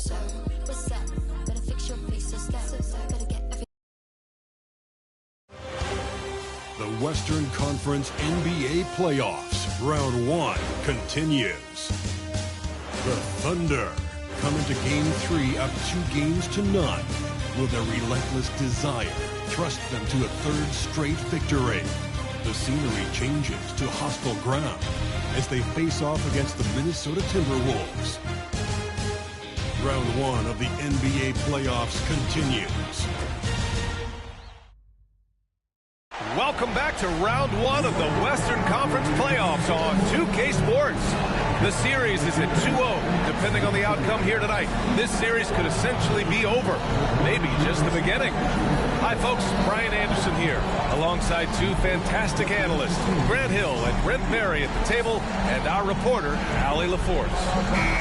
So, what's up? Better fix your face so step. Gotta get everything. The Western Conference NBA Playoffs, Round 1 continues. The Thunder come into Game 3 up 2-0. Will their relentless desire thrust them to a third straight victory? The scenery changes to hostile ground as they face off against the Minnesota Timberwolves. Round 1 of the NBA playoffs continues. Welcome back to round 1 of the Western Conference playoffs on 2K Sports. The series is at 2-0, depending on the outcome here tonight. This series could essentially be over, maybe just the beginning. Hi folks, Brian Anderson here, alongside two fantastic analysts, Grant Hill and Brent Berry at the table, and our reporter, Allie LaForce.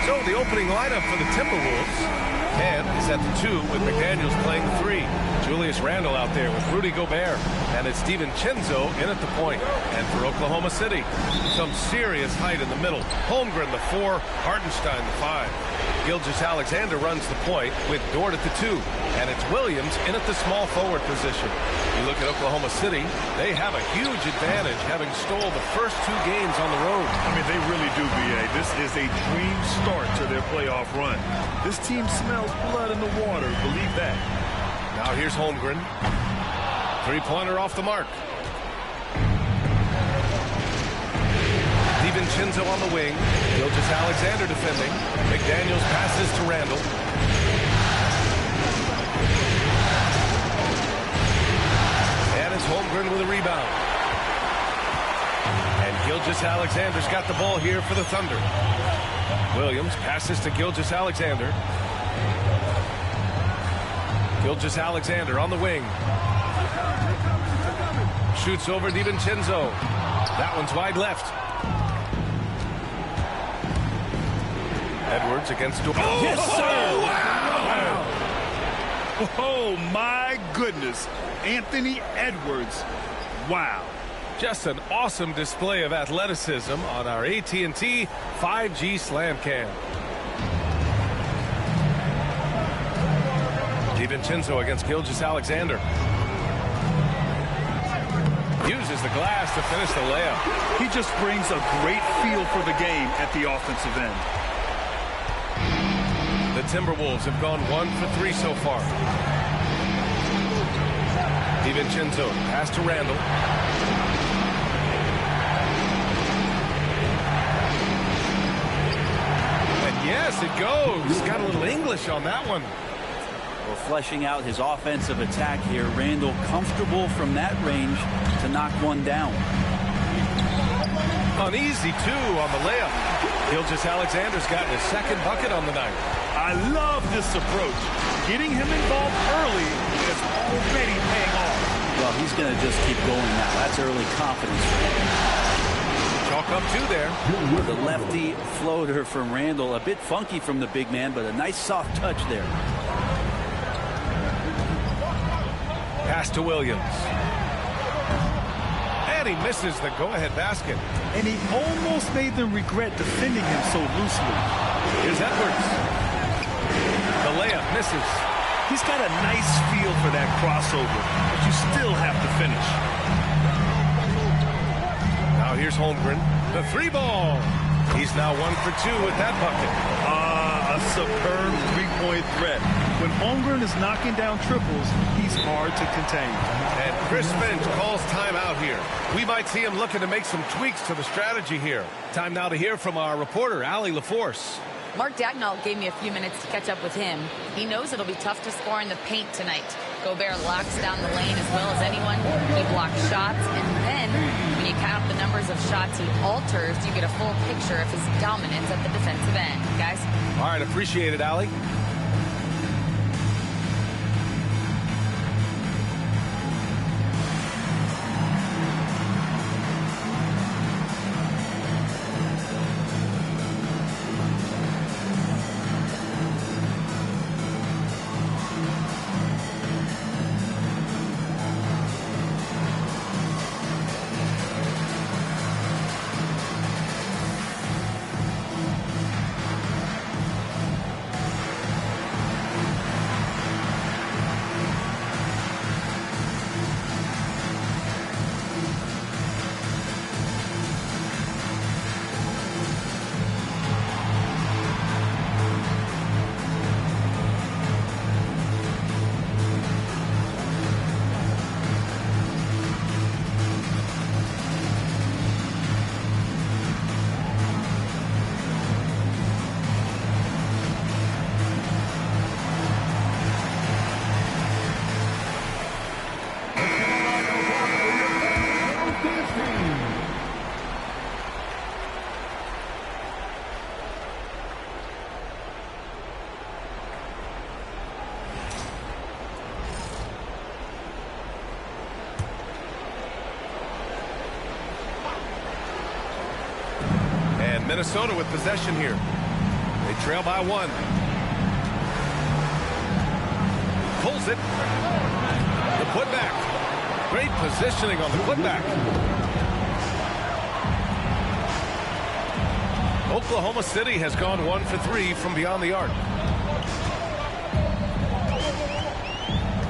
So the opening lineup for the Timberwolves, and is at the 2 with McDaniels playing the 3. Julius Randle out there with Rudy Gobert, and it's DiVincenzo in at the point. And for Oklahoma City, some serious height in the middle. Holmgren the 4, Hartenstein the 5. Gilgeous-Alexander runs the point with Dort at the 2, and it's Williams in at the small forward position. You look at Oklahoma City, they have a huge advantage, having stole the first 2 games on the road. I mean, they really do, B.A. This is a dream start to their playoff run. This team smells blood in the water, believe that. Now here's Holmgren. 3-pointer off the mark. DiVincenzo on the wing. Gilgeous-Alexander defending. McDaniels passes to Randle. And it's Holmgren with a rebound. And Gilgeous-Alexander's got the ball here for the Thunder. Williams passes to Gilgeous-Alexander. Gilgeous-Alexander on the wing. Shoots over DiVincenzo. That one's wide left. Edwards against Dort. Oh, yes, sir! Wow! Oh, my goodness. Anthony Edwards. Wow. Just an awesome display of athleticism on our AT&T 5G Slam Cam. DiVincenzo against Gilgeous-Alexander. Uses the glass to finish the layup. He just brings a great feel for the game at the offensive end. The Timberwolves have gone 1 for 3 so far. DiVincenzo pass to Randle. And yes, it goes. Got a little English on that one. Well, fleshing out his offensive attack here. Randle comfortable from that range to knock one down. An easy 2 on the layup. Gilgeous-Alexander's gotten his second bucket on the night. I love this approach. Getting him involved early is already paying off. Well, he's going to just keep going now. That's early confidence for him. Chalk up 2 there. The lefty floater from Randle. A bit funky from the big man, but a nice soft touch there. Pass to Williams. And he misses the go-ahead basket. And he almost made them regret defending him so loosely. Here's Edwards. The layup misses. He's got a nice feel for that crossover, but you still have to finish. Now here's Holmgren. The 3-ball. He's now 1 for 2 with that bucket. A superb 3-point threat. When Holmgren is knocking down triples, he's hard to contain. And Chris Finch calls timeout here. We might see him looking to make some tweaks to the strategy here. Time now to hear from our reporter, Allie LaForce. Mark Dagnall gave me a few minutes to catch up with him. He knows it'll be tough to score in the paint tonight. Gobert locks down the lane as well as anyone. He blocks shots, and then when you count up the numbers of shots he alters, you get a full picture of his dominance at the defensive end. Guys? All right, appreciate it, Allie. Minnesota with possession here. They trail by 1. Pulls it. The putback. Great positioning on the putback. Oklahoma City has gone 1 for 3 from beyond the arc.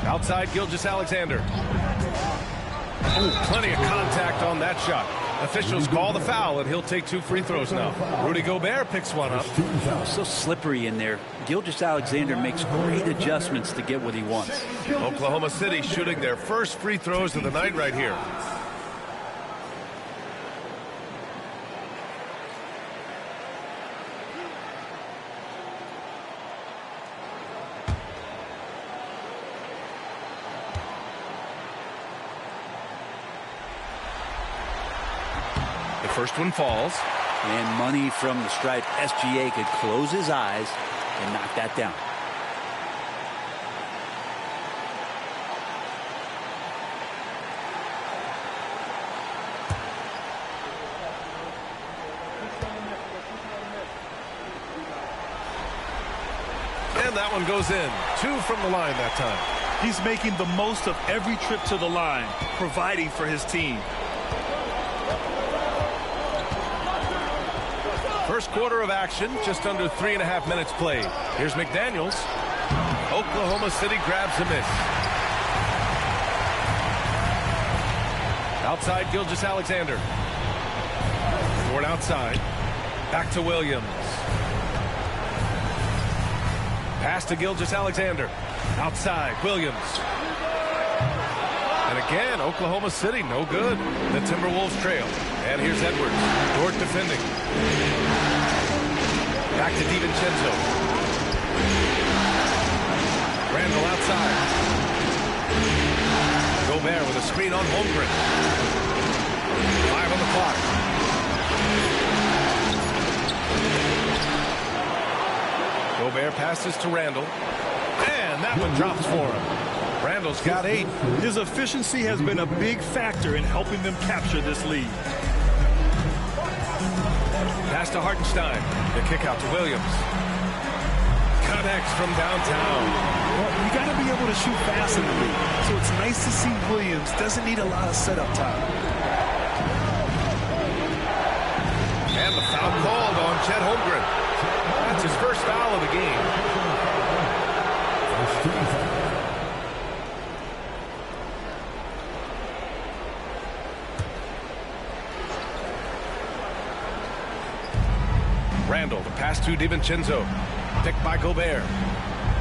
Outside Gilgeous-Alexander. Plenty of contact on that shot. Officials call the foul, and he'll take 2 free throws now. Rudy Gobert picks one up. So slippery in there. Gilgeous-Alexander makes great adjustments to get what he wants. Oklahoma City shooting their first free throws of the night right here. First one falls. And money from the stripe. SGA could close his eyes and knock that down. And that one goes in. 2 from the line that time. He's making the most of every trip to the line, providing for his team. First quarter of action, just under 3.5 minutes played. Here's McDaniels. Oklahoma City grabs a miss. Outside Gilgeous-Alexander. Ford outside. Back to Williams. Pass to Gilgeous-Alexander. Outside, Williams. And again, Oklahoma City, no good. The Timberwolves trail. And here's Edwards. Dort defending. Back to DiVincenzo. Randall outside. Gobert with a screen on Holmgren. 5 on the clock. Gobert passes to Randall. And that one drops for him. Randall's got 8. His efficiency has been a big factor in helping them capture this lead. Pass to Hartenstein. The kick out to Williams. Connects from downtown. Well, you got to be able to shoot fast in the league. So it's nice to see Williams doesn't need a lot of setup time. And the foul called on Chet Holmgren. That's his first foul of the game. Randall, the pass to DiVincenzo. Picked by Gobert.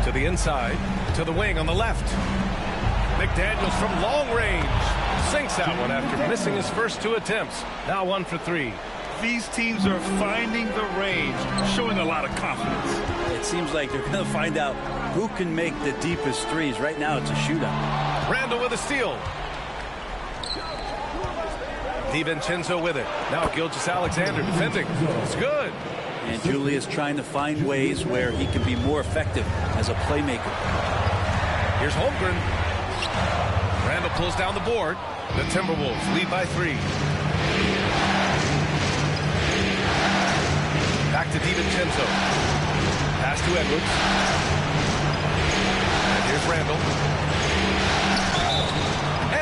To the inside. To the wing on the left. McDaniels from long range. Sinks that one after missing his first 2 attempts. Now 1 for 3. These teams are finding the range, showing a lot of confidence. It seems like they're going to find out who can make the deepest threes. Right now it's a shootout. Randall with a steal. DiVincenzo with it. Now Gilgeous-Alexander defending. It's good. And Julius trying to find ways where he can be more effective as a playmaker. Here's Holmgren. Randall pulls down the board. The Timberwolves lead by 3. Back to DiVincenzo. Pass to Edwards. And here's Randall.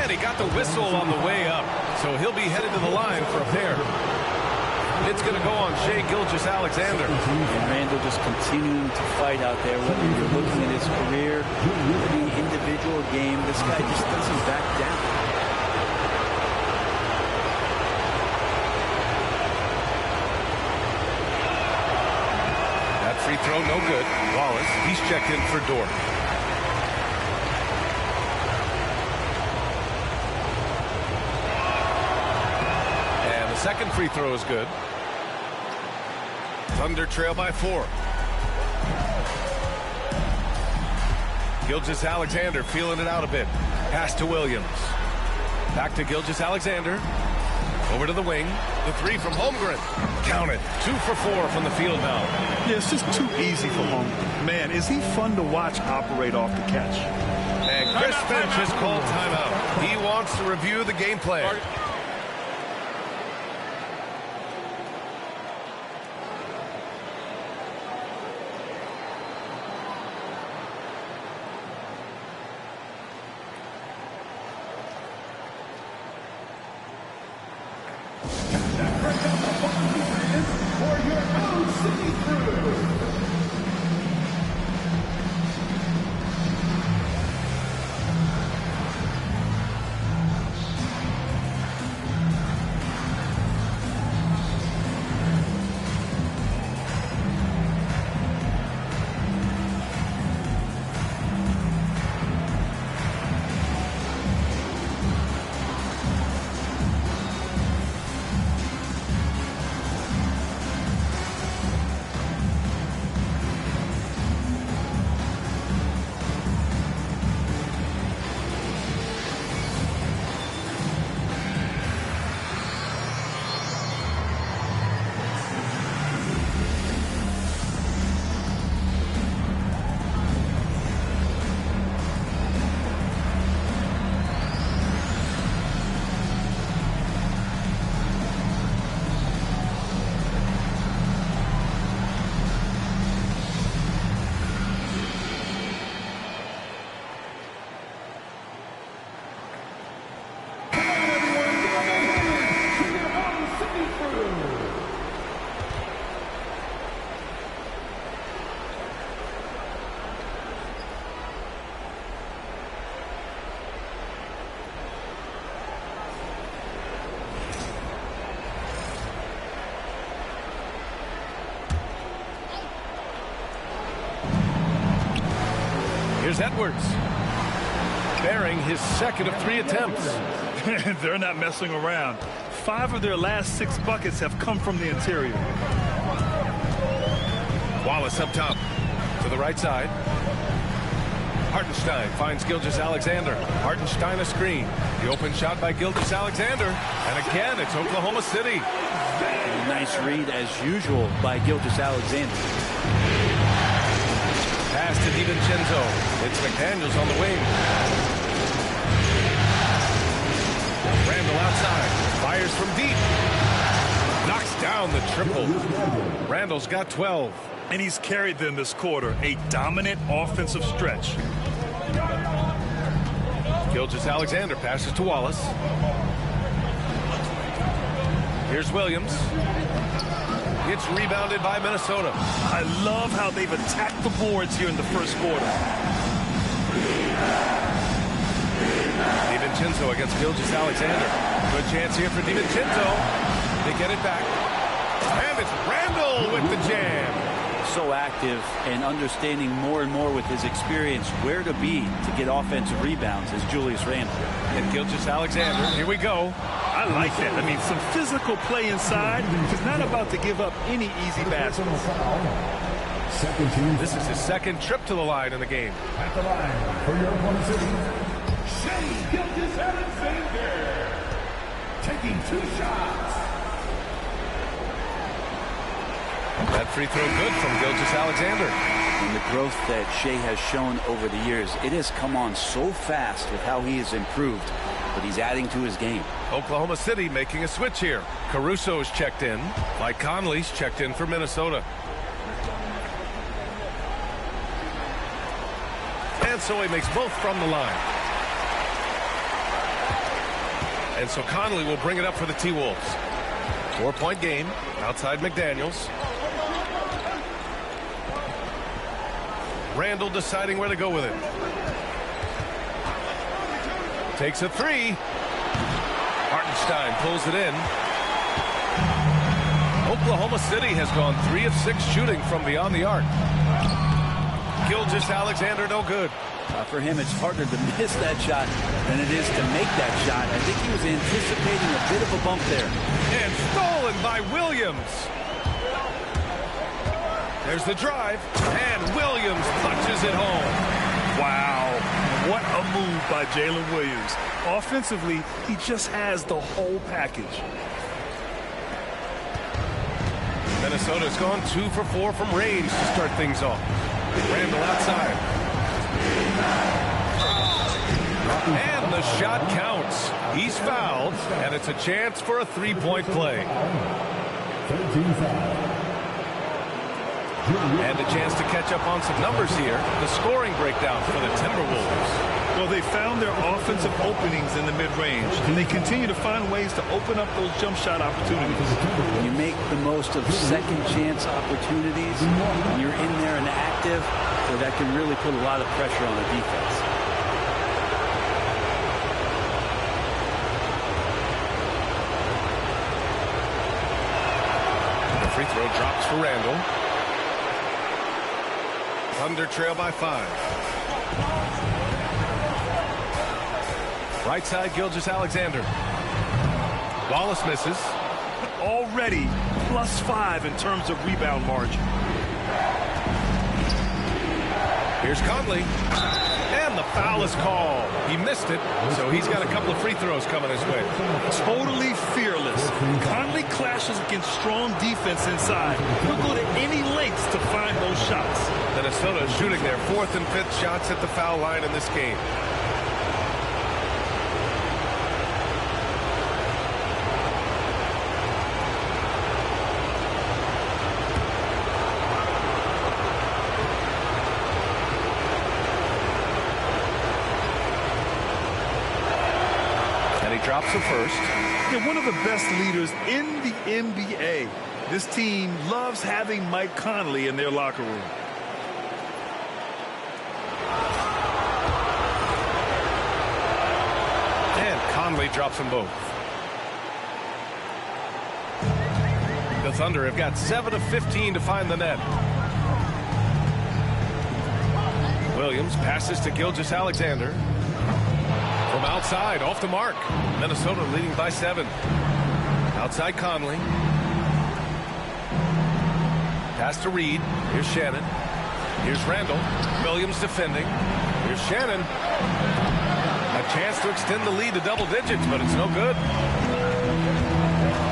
And he got the whistle on the way up. So he'll be headed to the line for a pair. It's going to go on Shai Gilgeous-Alexander. And Randall just continuing to fight out there. Whether you're looking at his career, the individual game, this guy just doesn't back down. That free throw, no good. Wallace, he's checked in for Dort. And the second free throw is good. Thunder trail by 4. Gilgeous-Alexander feeling it out a bit. Pass to Williams. Back to Gilgeous-Alexander. Over to the wing. The 3 from Holmgren. Count it. 2 for 4 from the field now. Yeah, it's just too easy for Holmgren. Man, is he fun to watch operate off the catch. And Chris Finch has called timeout. He wants to review the game plan. Here's Edwards, bearing his second of 3 attempts. They're not messing around. 5 of their last 6 buckets have come from the interior. Wallace up top to the right side. Hartenstein finds Gilgeous-Alexander. Hartenstein a screen. The open shot by Gilgeous-Alexander. And again, it's Oklahoma City. Nice read, as usual, by Gilgeous-Alexander. Pass to DiVincenzo. It's McDaniels on the wing. Randall outside. Fires from deep. Knocks down the triple. Randall's got 12. And he's carried them this quarter. A dominant offensive stretch. Gilgeous-Alexander passes to Wallace. Here's Williams. It's rebounded by Minnesota. I love how they've attacked the boards here in the first quarter. DiVincenzo against Gilgeous-Alexander. Good chance here for DiVincenzo. They get it back. And it's Randall with the jam. So active and understanding more and more with his experience where to be to get offensive rebounds is Julius Randle. And Gilgeous-Alexander, here we go. I like that. I mean, some physical play inside. He's not about to give up any easy baskets. This is his second trip to the line in the game. At the line for your opponent's city, Shai Gilgeous-Alexander, taking 2 shots. That free throw good from Gilgeous-Alexander. And the growth that Shai has shown over the years, it has come on so fast with how he has improved, but he's adding to his game. Oklahoma City making a switch here. Caruso is checked in. Mike Conley's checked in for Minnesota. And so he makes both from the line. And so Conley will bring it up for the T-Wolves. 4-point game outside McDaniels. Randall deciding where to go with it. Takes a 3. Hartenstein pulls it in. Oklahoma City has gone 3 of 6 shooting from beyond the arc. Gilgeous-Alexander no good. For him, it's harder to miss that shot than it is to make that shot. I think he was anticipating a bit of a bump there. And stolen by Williams. There's the drive, and Williams punches it home. Wow, what a move by Jalen Williams. Offensively, he just has the whole package. Minnesota's gone 2 for 4 from range to start things off. Randall outside. And the shot counts. He's fouled, and it's a chance for a 3-point play. And a chance to catch up on some numbers here. The scoring breakdown for the Timberwolves. Well, they found their offensive openings in the mid-range, and they continue to find ways to open up those jump shot opportunities. You make the most of second chance opportunities. You're in there and active, so that can really put a lot of pressure on the defense. The free throw drops for Randall. Thunder trail by 5. Right side, Gilgeous-Alexander. Wallace misses. Already +5 in terms of rebound margin. Here's Conley. And the foul is called. He missed it, so he's got a couple of free throws coming his way. Totally fearless. Conley clashes against strong defense inside. He'll go to any lengths to find those shots. Minnesota shooting their 4th and 5th shots at the foul line in this game. Drops the first. They're one of the best leaders in the NBA. This team loves having Mike Conley in their locker room. And Conley drops them both. The Thunder have got 7 of 15 to find the net. Williams passes to Gilgeous-Alexander. From outside, off the mark. Minnesota leading by 7. Outside Conley. Pass to Reed. Here's Shannon. Here's Randall. Williams defending. Here's Shannon. A chance to extend the lead to double digits, but it's no good.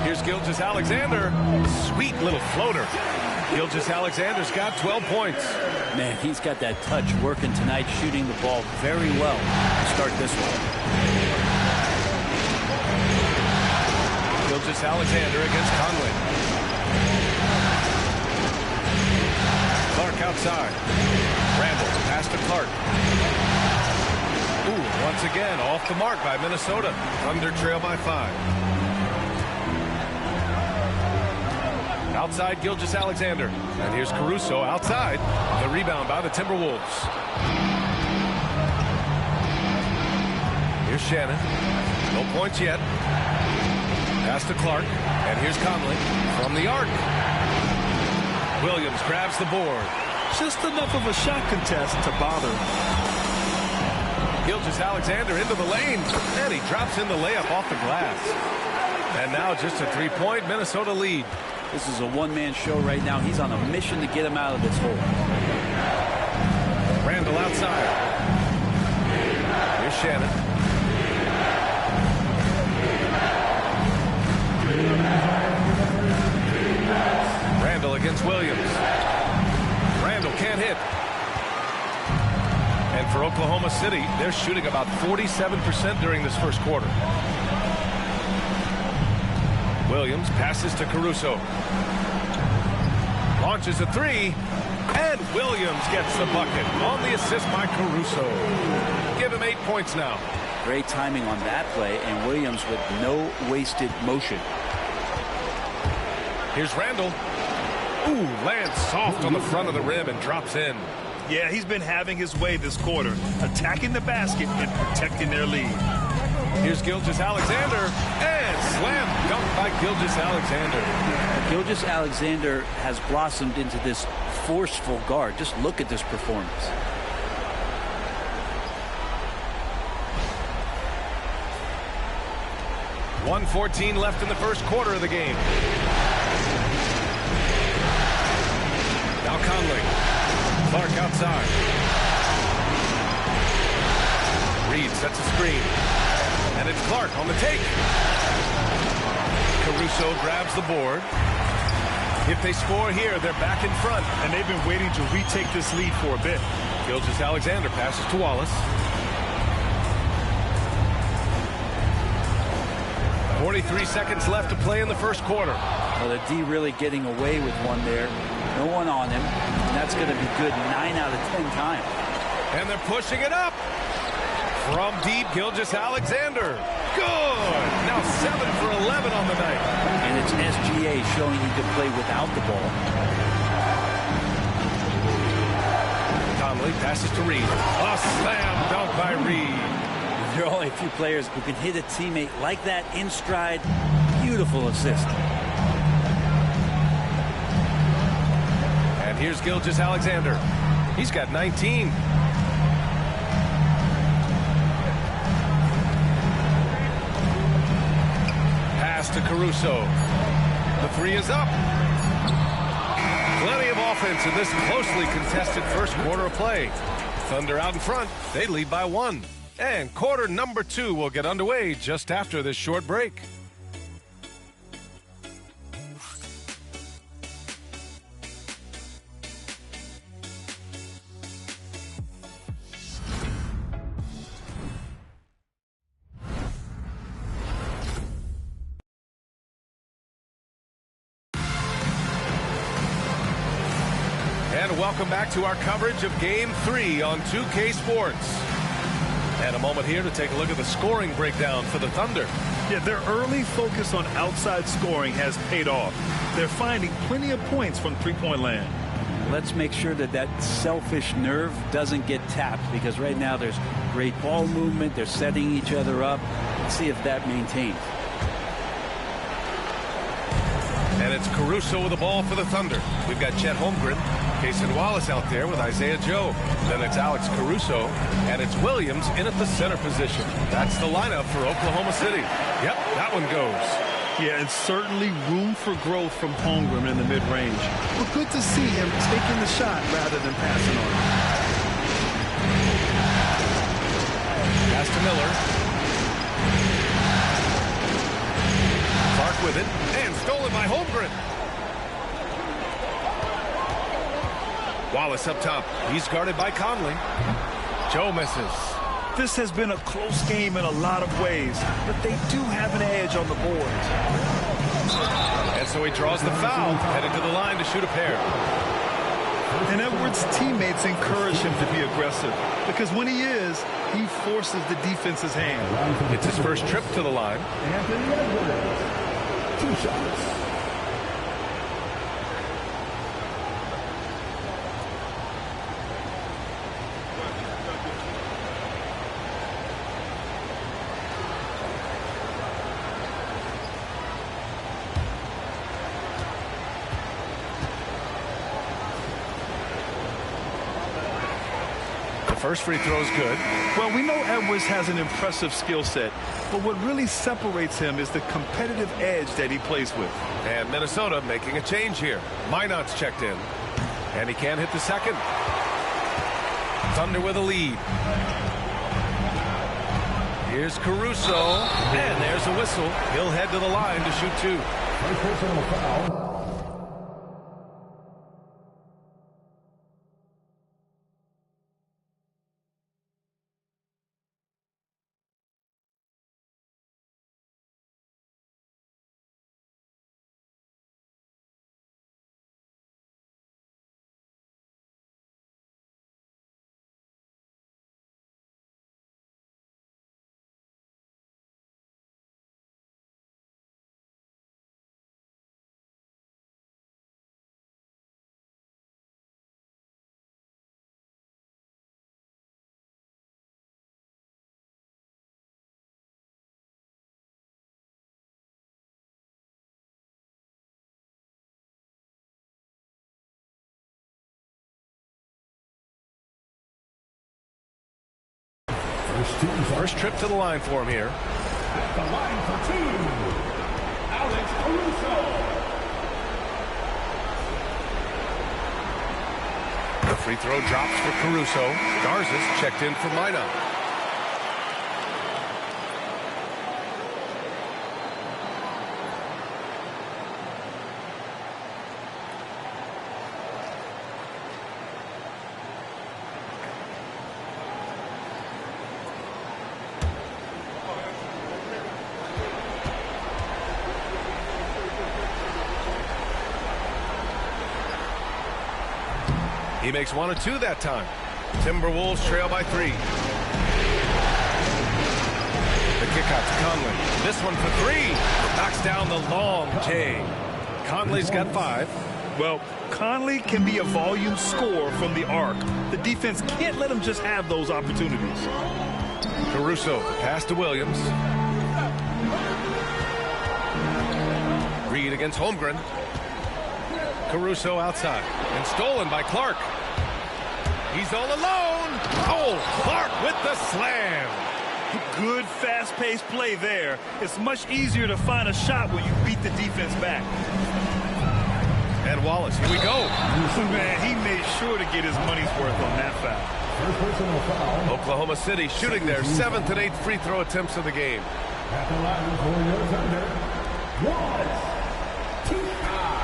Here's Gilgeous-Alexander. Sweet little floater. Gilgeous-Alexander's got 12 points. Man, he's got that touch working tonight, shooting the ball very well to start this one. Gilgeous-Alexander against Conley. Clark outside. Randall, pass to Clark. Ooh, once again, off the mark by Minnesota. Thunder trail by 5. Outside Gilgeous-Alexander. And here's Caruso outside. The rebound by the Timberwolves. Here's Shannon. No points yet. Pass to Clark. And here's Conley from the arc. Williams grabs the board. Just enough of a shot contest to bother. Gilgeous-Alexander into the lane. And he drops in the layup off the glass. And now just a 3-point Minnesota lead. This is a one-man show right now. He's on a mission to get him out of this hole. Randall outside. Here's Shannon. Randall against Williams. Randall can't hit. And for Oklahoma City, they're shooting about 47% during this first quarter. Williams passes to Caruso. Launches a 3. And Williams gets the bucket on the assist by Caruso. Give him 8 points now. Great timing on that play, and Williams with no wasted motion. Here's Randall. Ooh, lands soft on the front of the rim and drops in. Yeah, he's been having his way this quarter, attacking the basket and protecting their lead. Here's Gilgeous-Alexander, and slam dunk by Gilgeous-Alexander. Gilgeous-Alexander has blossomed into this forceful guard. Just look at this performance. .114 left in the first quarter of the game. Now Conley. Clark outside. Reed sets a screen. And it's Clark on the take. Caruso grabs the board. If they score here, they're back in front. And they've been waiting to retake this lead for a bit. Gilgeous-Alexander passes to Wallace. 43 seconds left to play in the first quarter. Well, the D really getting away with one there. No one on him. And that's going to be good 9 out of 10 times. And they're pushing it up. From deep, Gilgeous-Alexander. Good. Now 7 for 11 on the night. And it's SGA showing he can play without the ball. Conley passes to Reed. A slam dunk by Reed. There are only a few players who can hit a teammate like that in stride. Beautiful assist. And here's Gilgeous-Alexander. He's got 19. Pass to Caruso. The three is up. Plenty of offense in this closely contested first quarter of play. Thunder out in front. They lead by 1. And quarter number 2 will get underway just after this short break. And welcome back to our coverage of Game 3 on 2K Sports. And a moment here to take a look at the scoring breakdown for the Thunder. Yeah, their early focus on outside scoring has paid off. They're finding plenty of points from three-point land. Let's make sure that that selfish nerve doesn't get tapped, because right now there's great ball movement. They're setting each other up. Let's see if that maintains. And it's Caruso with the ball for the Thunder. We've got Chet Holmgren, Cason Wallace out there with Isaiah Joe. Then it's Alex Caruso, and it's Williams in at the center position. That's the lineup for Oklahoma City. Yep, that one goes. Yeah, and certainly room for growth from Holmgren in the mid-range. But good to see him taking the shot rather than passing on it. Pass to Miller. Clark with it, and stolen by Holmgren. Wallace up top. He's guarded by Conley. Joe misses. This has been a close game in a lot of ways, but they do have an edge on the boards. And so he draws the foul, headed to the line to shoot a pair. And Edwards' teammates encourage him to be aggressive, because when he is, he forces the defense's hand. It's his first trip to the line. Anthony Edwards. 2 shots. First free throw is good. Well, we know Edwards has an impressive skill set, but what really separates him is the competitive edge that he plays with. And Minnesota making a change here. Minot's checked in, and he can't hit the second. Thunder with a lead. Here's Caruso, and there's a whistle. He'll head to the line to shoot 2. Personal foul. First trip to the line for him here. At the line for 2, Alex Caruso. The free throw drops for Caruso. Garza's checked in for Minot. He makes 1 of 2 that time. Timberwolves trail by 3. The kick out to Conley. This one for 3. Knocks down the long J. Conley's got 5. Well, Conley can be a volume scorer from the arc. The defense can't let him just have those opportunities. Caruso, pass to Williams. Reed against Holmgren. Caruso outside and stolen by Clark. He's all alone. Oh, Clark with the slam. Good fast-paced play there. It's much easier to find a shot when you beat the defense back. And Wallace, here we go. Man, he made sure to get his money's worth on that foul. Oklahoma City shooting their 7th and 8th free throw attempts of the game. At the line for your thunder, Wallace. 2 shots.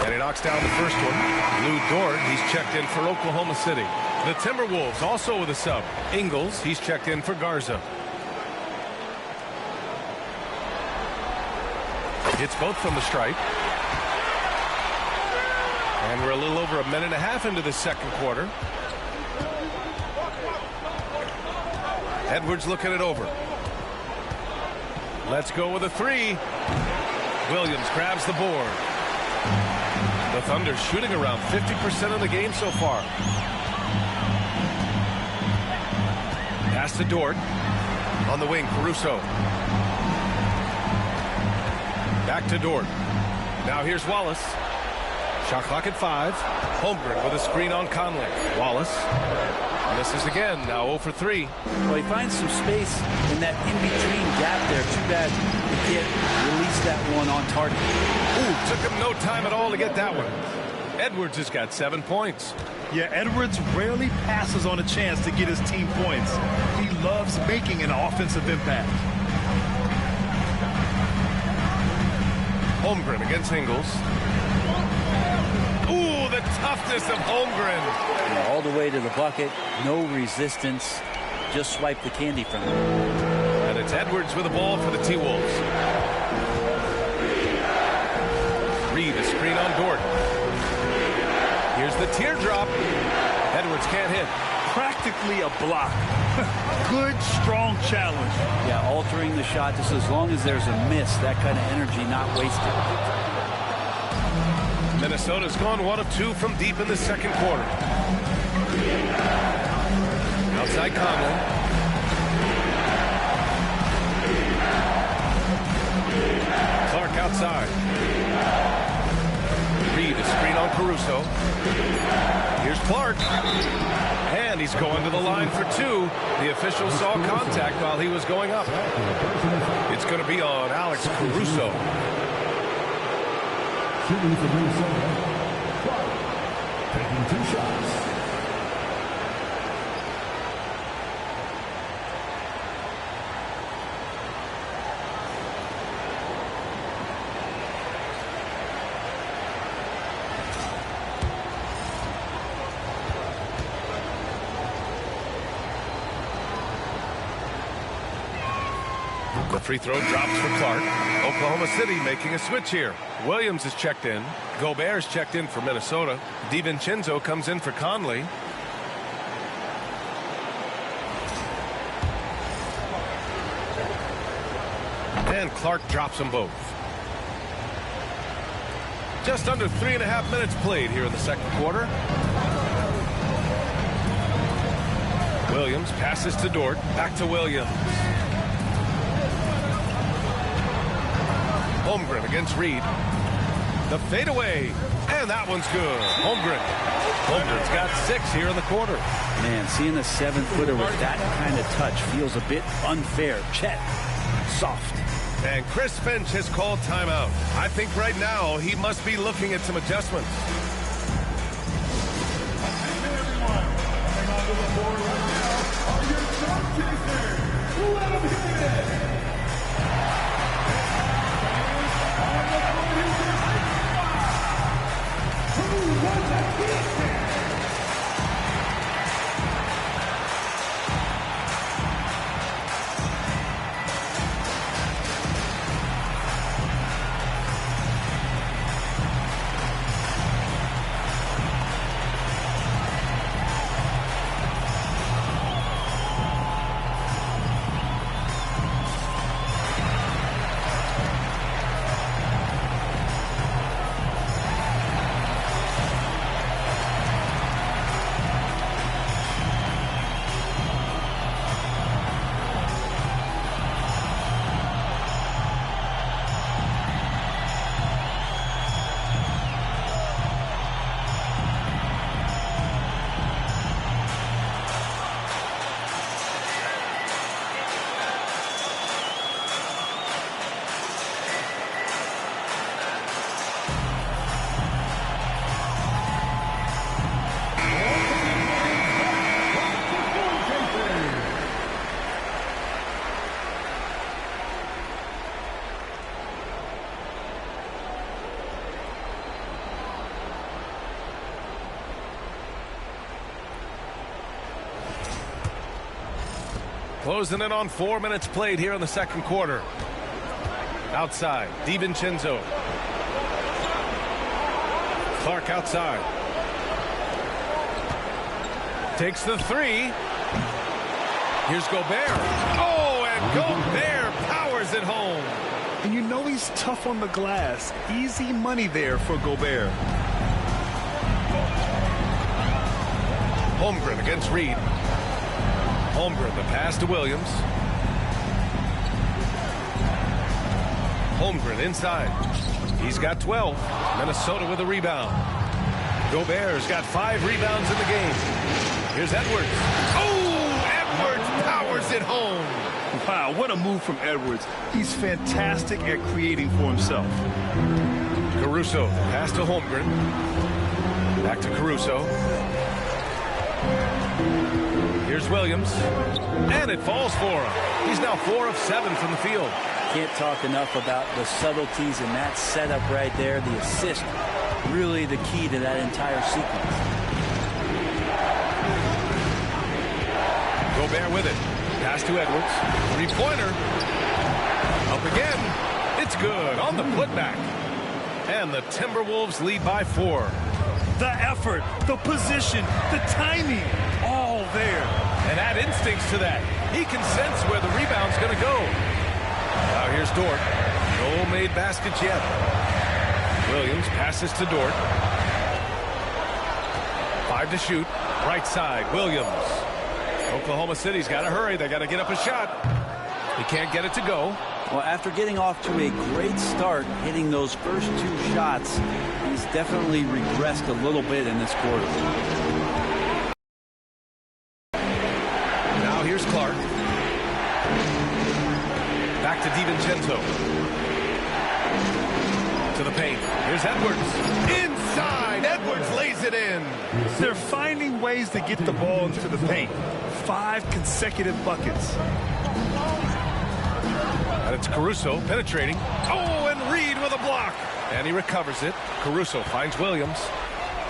And he knocks down the first one. Lou Dort, he's checked in for Oklahoma City. The Timberwolves also with a sub. Ingles, he's checked in for Garza. Hits both from the stripe. And we're a little over 1.5 minutes into the second quarter. Edwards looking it over. Let's go with a 3. Williams grabs the board. The Thunder shooting around 50% of the game so far. Pass to Dort. On the wing, Caruso. Back to Dort. Now here's Wallace. Shot clock at 5. Holmgren with a screen on Conley. Wallace misses again. Now 0 for 3. Well, he finds some space in that in-between gap there. Too bad he can't release that one on target. Ooh, took him no time at all to get that one. Edwards has got 7 points. Yeah, Edwards rarely passes on a chance to get his team points. He loves making an offensive impact. Holmgren against Ingles. Ooh, the toughness of Holmgren. All the way to the bucket. No resistance. Just swipe the candy from him. And it's Edwards with the ball for the T-Wolves. Reed, a screen on Dort. Here's the teardrop. Edwards can't hit. Practically a block. Good, strong challenge. Yeah, altering the shot just as long as there's a miss. That kind of energy not wasted. Minnesota's gone 1 of 2 from deep in the second quarter. Outside Conley. Clark outside. Reed, a screen on Caruso. Here's Clark. And he's going to the line for 2. The official saw contact while he was going up. It's going to be on Alex Caruso. Shooting for Minnesota. Clark. Taking 2 shots. The free throw drops for Clark. Oklahoma City making a switch here. Williams is checked in. Gobert's checked in for Minnesota. DiVincenzo comes in for Conley. And Clark drops them both. Just under 3.5 minutes played here in the second quarter. Williams passes to Dort. Back to Williams. Holmgren against Reed. The fadeaway. And that one's good. Holmgren's got 6 here in the quarter. Man, seeing a 7-footer with that kind of touch feels a bit unfair. Chet, soft. And Chris Finch has called timeout. I think right now he must be looking at some adjustments. Who was that kid? Closing in on 4 minutes played here in the second quarter. Outside, DiVincenzo. Clark outside. Takes the three. Here's Gobert. Oh, and Gobert powers it home. And you know he's tough on the glass. Easy money there for Gobert. Holmgren against Reed. Holmgren, the pass to Williams. Holmgren inside. He's got 12. Minnesota with a rebound. Gobert's got 5 rebounds in the game. Here's Edwards. Oh, Edwards powers it home. Wow, what a move from Edwards. He's fantastic at creating for himself. Caruso, pass to Holmgren. Back to Caruso. Here's Williams. And it falls for him. He's now 4 of 7 from the field. Can't talk enough about the subtleties in that setup right there. The assist, really the key to that entire sequence. Gobert with it. Pass to Edwards. Three-pointer. Up again. It's good on the putback. And the Timberwolves lead by 4. The effort, the position, the timing, all there. And add instincts to that. He can sense where the rebound's going to go. Now here's Dort. No made baskets yet. Williams passes to Dort. 5 to shoot. Right side, Williams. Oklahoma City's got to hurry. They got to get up a shot. He can't get it to go. Well, after getting off to a great start, hitting those first 2 shots, he's definitely regressed a little bit in this quarter. Now here's Clark. Back to DiVincenzo. To the paint. Here's Edwards. Inside. Edwards lays it in. They're finding ways to get the ball into the paint. 5 consecutive buckets. And it's Caruso penetrating. Oh, and Reed with a block. And he recovers it. Caruso finds Williams.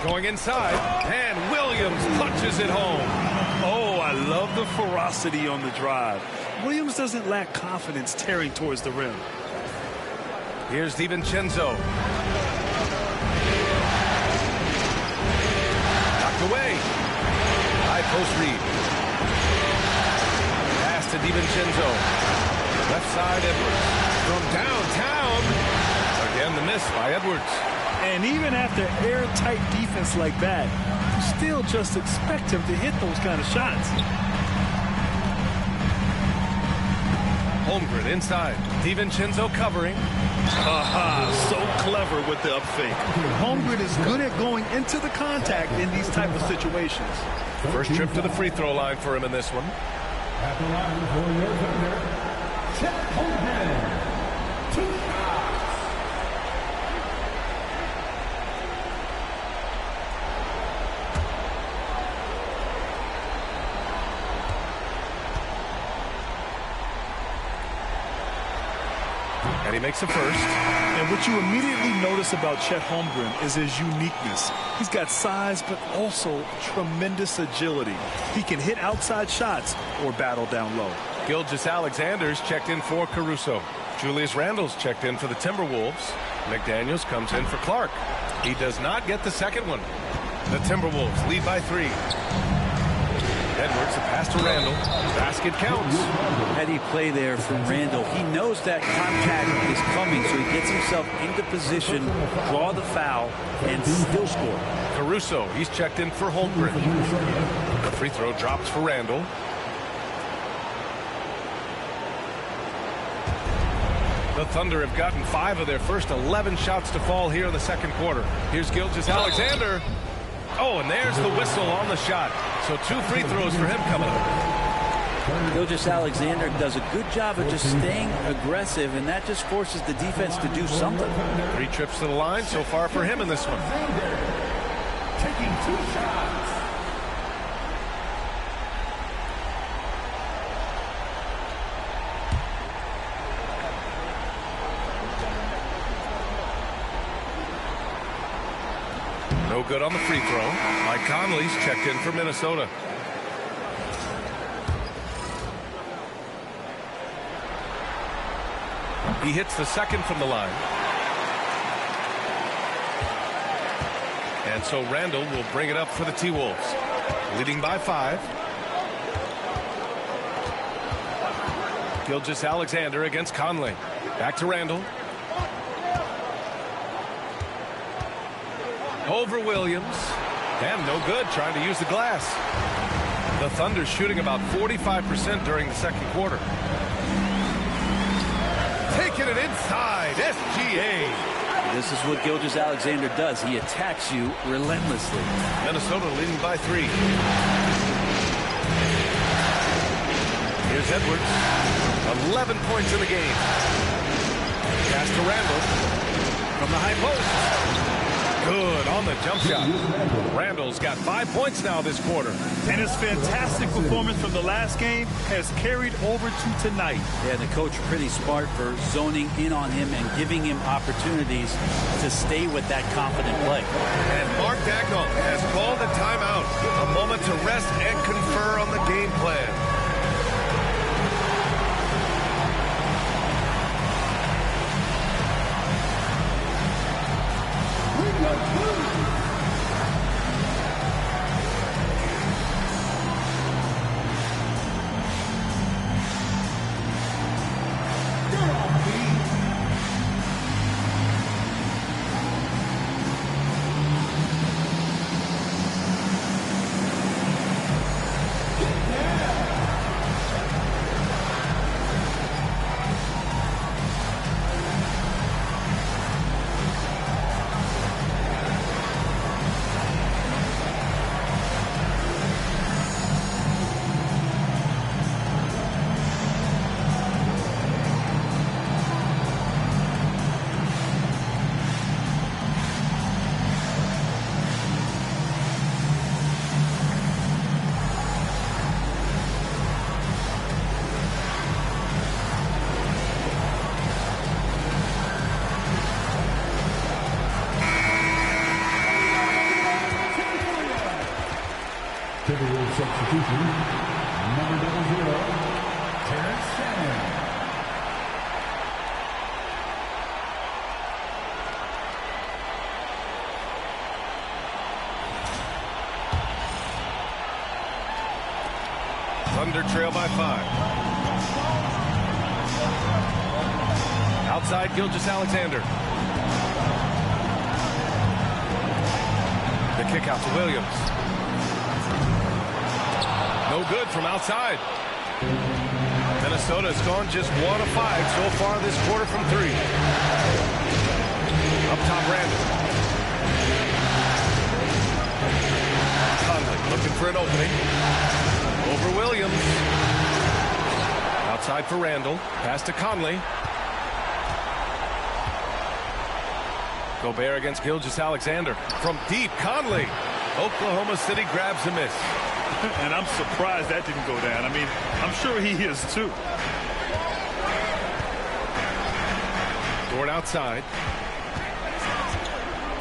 Going inside. And Williams punches it home. Oh, I love the ferocity on the drive. Williams doesn't lack confidence tearing towards the rim. Here's DiVincenzo. Knocked away. High post Reed. Pass to DiVincenzo. Left side, Edwards. From downtown. Again, the miss by Edwards. And even after airtight defense like that, you still just expect him to hit those kind of shots. Holmgren inside. DiVincenzo covering. So clever with the up fake. Holmgren is good at going into the contact in these type of situations. First trip to the free throw line for him in this one. At the line for your defender, Chet Holmgren. 2 shots. And he makes a first. And what you immediately notice about Chet Holmgren is his uniqueness. He's got size, but also tremendous agility. He can hit outside shots or battle down low. Gilgeous-Alexander's checked in for Caruso. Julius Randle's checked in for the Timberwolves. McDaniels comes in for Clark. He does not get the second one. The Timberwolves lead by 3. Edwards, a pass to Randle. Basket counts. Heady play there from Randle. He knows that contact is coming, so he gets himself into position, draw the foul, and still score. Caruso, he's checked in for Holmgren. The free throw drops for Randle. The Thunder have gotten 5 of their first 11 shots to fall here in the second quarter. Here's Gilgeous-Alexander. Oh, and there's the whistle on the shot. So 2 free throws for him coming up. Gilgeous-Alexander does a good job of just staying aggressive, and that just forces the defense to do something. 3 trips to the line so far for him in this one. Taking 2 shots. No good on the free throw. Mike Conley's checked in for Minnesota. He hits the second from the line. And so Randall will bring it up for the T-Wolves. Leading by 5. Gilgeous-Alexander against Conley. Back to Randall. Over Williams. And no good, trying to use the glass. The Thunder shooting about 45% during the second quarter. Taking it inside, SGA. This is what Gilgeous-Alexander does. He attacks you relentlessly. Minnesota leading by 3. Here's Edwards. 11 points in the game. Pass to Randall. From the high post. Good on the jump shot. Randall's got 5 points now this quarter. And his fantastic performance from the last game has carried over to tonight. Yeah, the coach pretty smart for zoning in on him and giving him opportunities to stay with that confident play. And Mark Dagnall has called a timeout. A moment to rest and confer on the game plan. Timberwolves substitution, number 00, Terrence Shannon. Thunder trail by 5. Outside, Gilgeous-Alexander. The kick out to Williams. No good from outside. Minnesota has gone just 1 of 5 so far this quarter from 3. Up top, Randall. Conley looking for an opening. Over Williams. Outside for Randall. Pass to Conley. Gobert against Gilgeous-Alexander. From deep, Conley. Oklahoma City grabs a miss. And I'm surprised that didn't go down. I mean, I'm sure he is too. Dort outside.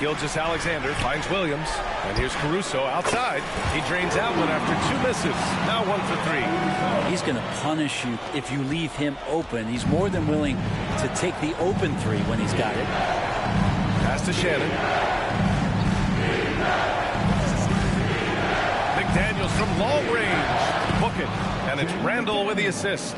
Gilgeous-Alexander finds Williams. And here's Caruso outside. He drains that one after 2 misses. Now 1 for 3. He's going to punish you if you leave him open. He's more than willing to take the open 3 when he's got it. Pass to Shannon. McDaniels from long range. Book it. And it's Randall with the assist.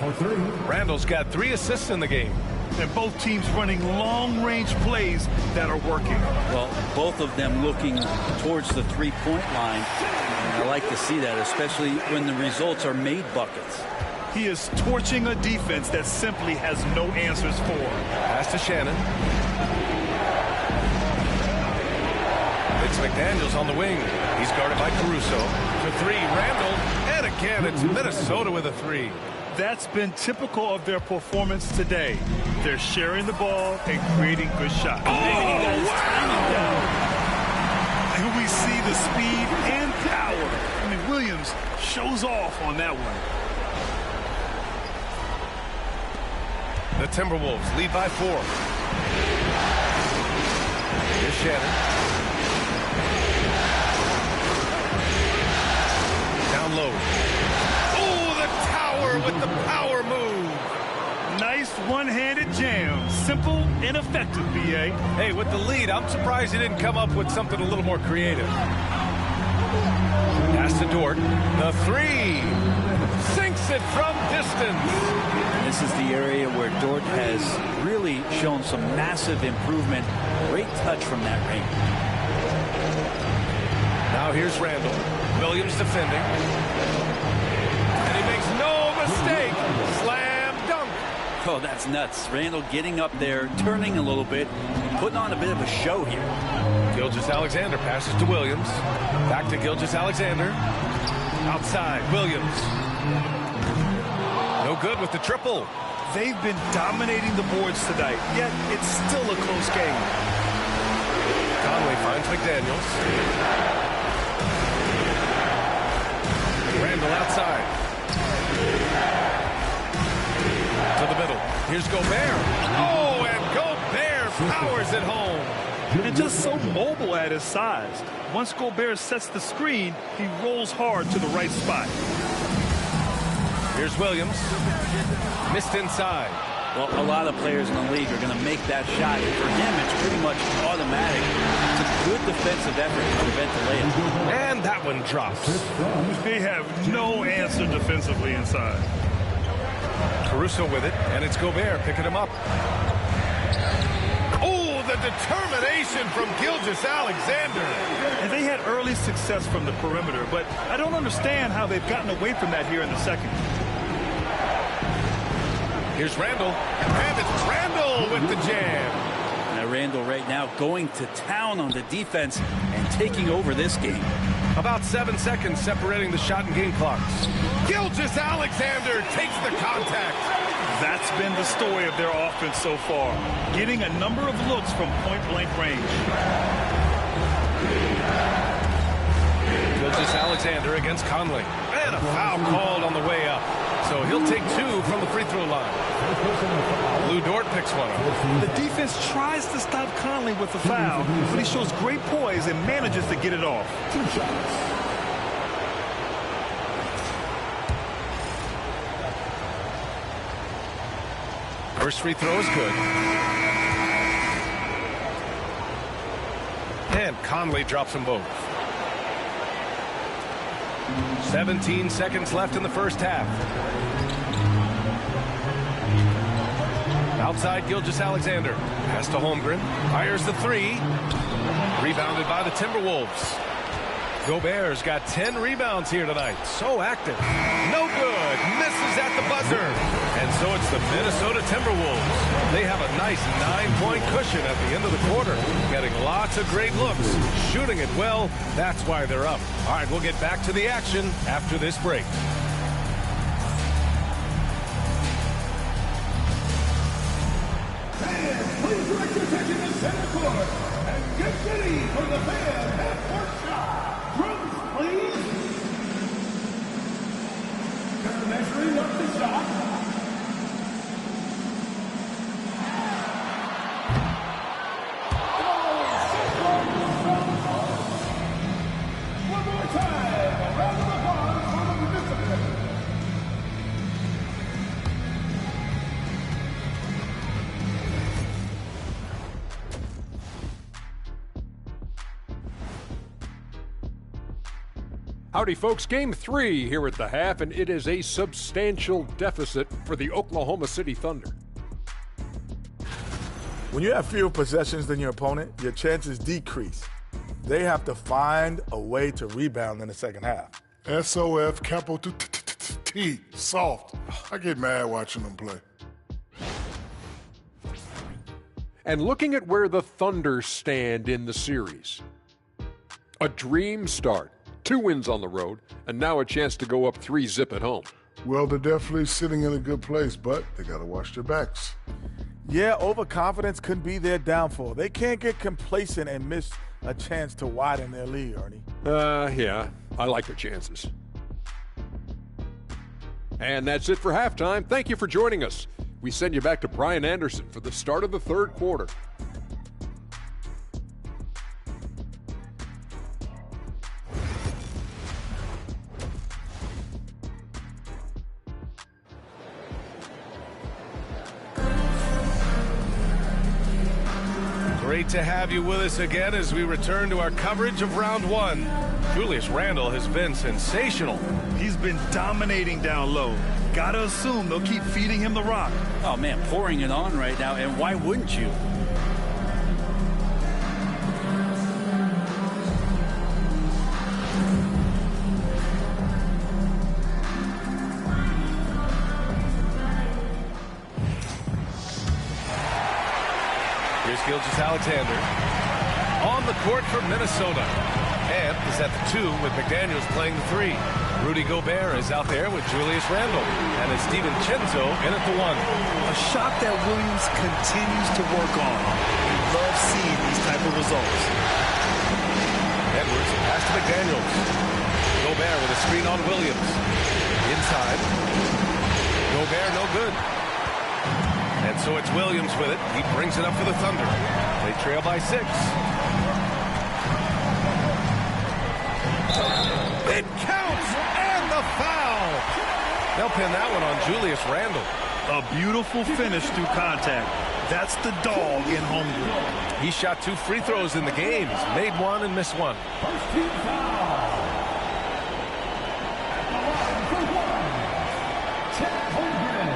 For 3. Randall's got 3 assists in the game. And both teams running long-range plays that are working. Well, both of them looking towards the three-point line. And I like to see that, especially when the results are made buckets. He is torching a defense that simply has no answers for. Pass to Shannon. It's McDaniels on the wing. He's guarded by Caruso. For 3, Randall. And again, it's Minnesota with a 3. That's been typical of their performance today. They're sharing the ball and creating good shots. Oh, wow! And we see the speed and power. I mean, Williams shows off on that one. The Timberwolves lead by 4. Here's Shannon. Down low. Oh, the tower with the power move. Nice one-handed jam. Simple and effective, B.A. Hey, with the lead, I'm surprised he didn't come up with something a little more creative. Pass to Dort. The three. Sinks it from distance. This is the area where Dort has really shown some massive improvement. Great touch from that range. Now here's Randall. Williams defending. And he makes no mistake. Slam dunk. Oh, that's nuts. Randall getting up there, turning a little bit, putting on a bit of a show here. Gilgeous-Alexander passes to Williams. Back to Gilgeous-Alexander. Outside, Williams. No good with the triple. They've been dominating the boards tonight, yet it's still a close game. Conley finds McDaniels. Randall outside. To the middle. Here's Gobert. Oh, and Gobert powers it home. And just so mobile at his size. Once Gobert sets the screen, he rolls hard to the right spot. Here's Williams. Missed inside. Well, a lot of players in the league are going to make that shot. And for him, it's pretty much automatic. It's a good defensive effort to prevent the layup. And that one drops. They have no answer defensively inside. Caruso with it, and it's Gobert picking him up. Oh, the determination from Gilgeous-Alexander. And they had early success from the perimeter, but I don't understand how they've gotten away from that here in the second. Here's Randall, and it's Randall with the jam. Now Randall right now going to town on the defense and taking over this game. About 7 seconds separating the shot and game clocks. Gilgeous-Alexander takes the contact. That's been the story of their offense so far, getting a number of looks from point-blank range. Gilgeous-Alexander against Conley. And a foul called on the way up. So he'll take two from the free throw line. Lou Dort picks one up. The defense tries to stop Conley with the foul, but he shows great poise and manages to get it off. 2 shots. First free throw is good. And Conley drops them both. 17 seconds left in the first half. Outside Gilgeous-Alexander. Pass to Holmgren. Fires the three. Rebounded by the Timberwolves. Gobert's got 10 rebounds here tonight. So active. No good. Misses at the buzzer. And so it's the Minnesota Timberwolves. They have a nice 9-point cushion at the end of the quarter. Getting lots of great looks. Shooting it well. That's why they're up. All right, we'll get back to the action after this break. Fans, please direct your attention to center court and get ready for the fan half-court shot. Drums, please. They're measuring up the shot. One more time. A round of applause for the participants. Howdy, folks. Game 3 here at the half, and it is a substantial deficit for the Oklahoma City Thunder. When you have fewer possessions than your opponent, your chances decrease. They have to find a way to rebound in the second half. SOF, capital T, soft. I get mad watching them play. And looking at where the Thunder stand in the series, a dream start. 2 wins on the road, and now a chance to go up 3-0 at home. Well, they're definitely sitting in a good place, but they got to watch their backs. Yeah, overconfidence could be their downfall. They can't get complacent and miss a chance to widen their lead, Ernie. Yeah, I like their chances. And that's it for halftime. Thank you for joining us. We send you back to Brian Anderson for the start of the third quarter. Great to have you with us again as we return to our coverage of round one. Julius Randle has been sensational. He's been dominating down low. Gotta assume they'll keep feeding him the rock. Oh, man, pouring it on right now, and why wouldn't you? Here's Gilgeous-Alexander on the court for Minnesota. And is at the 2 with McDaniels playing the 3. Rudy Gobert is out there with Julius Randle. And it's DiVincenzo in at the 1. A shot that Williams continues to work on. We love seeing these type of results. Edwards pass to McDaniels. Gobert with a screen on Williams. Inside. Gobert no good. And so it's Williams with it. He brings it up for the Thunder. They trail by 6. It counts, and the foul. They'll pin that one on Julius Randle. A beautiful finish through contact. That's the dog in Holmgren. He shot 2 free throws in the game. He's made 1 and missed 1. First team foul. At the line for 1, Chet Holmgren.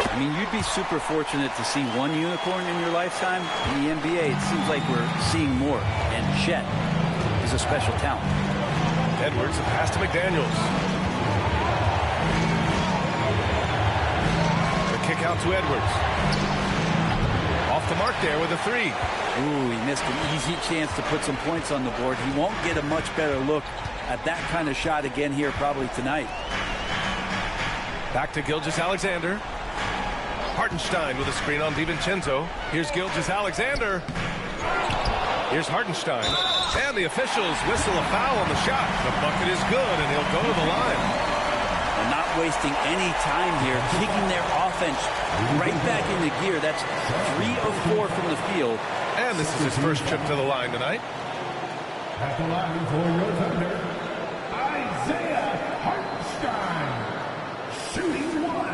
I mean, you'd be super fortunate to see one unicorn in your lifetime. In the NBA, it seems like we're seeing more. And Chet is a special talent. Edwards, a pass to McDaniels. The kick out to Edwards. Off the mark there with a 3. Ooh, he missed an easy chance to put some points on the board. He won't get a much better look at that kind of shot again here probably tonight. Back to Gilgeous-Alexander. Hartenstein with a screen on DiVincenzo. Here's Gilgeous-Alexander. Here's Hartenstein. And the officials whistle a foul on the shot. The bucket is good, and he'll go to the line. And not wasting any time here, kicking their offense right back into gear. That's 3 of 4 from the field. And this is his first trip to the line tonight. At the line for your Thunder, Isaiah Hartenstein, shooting 1.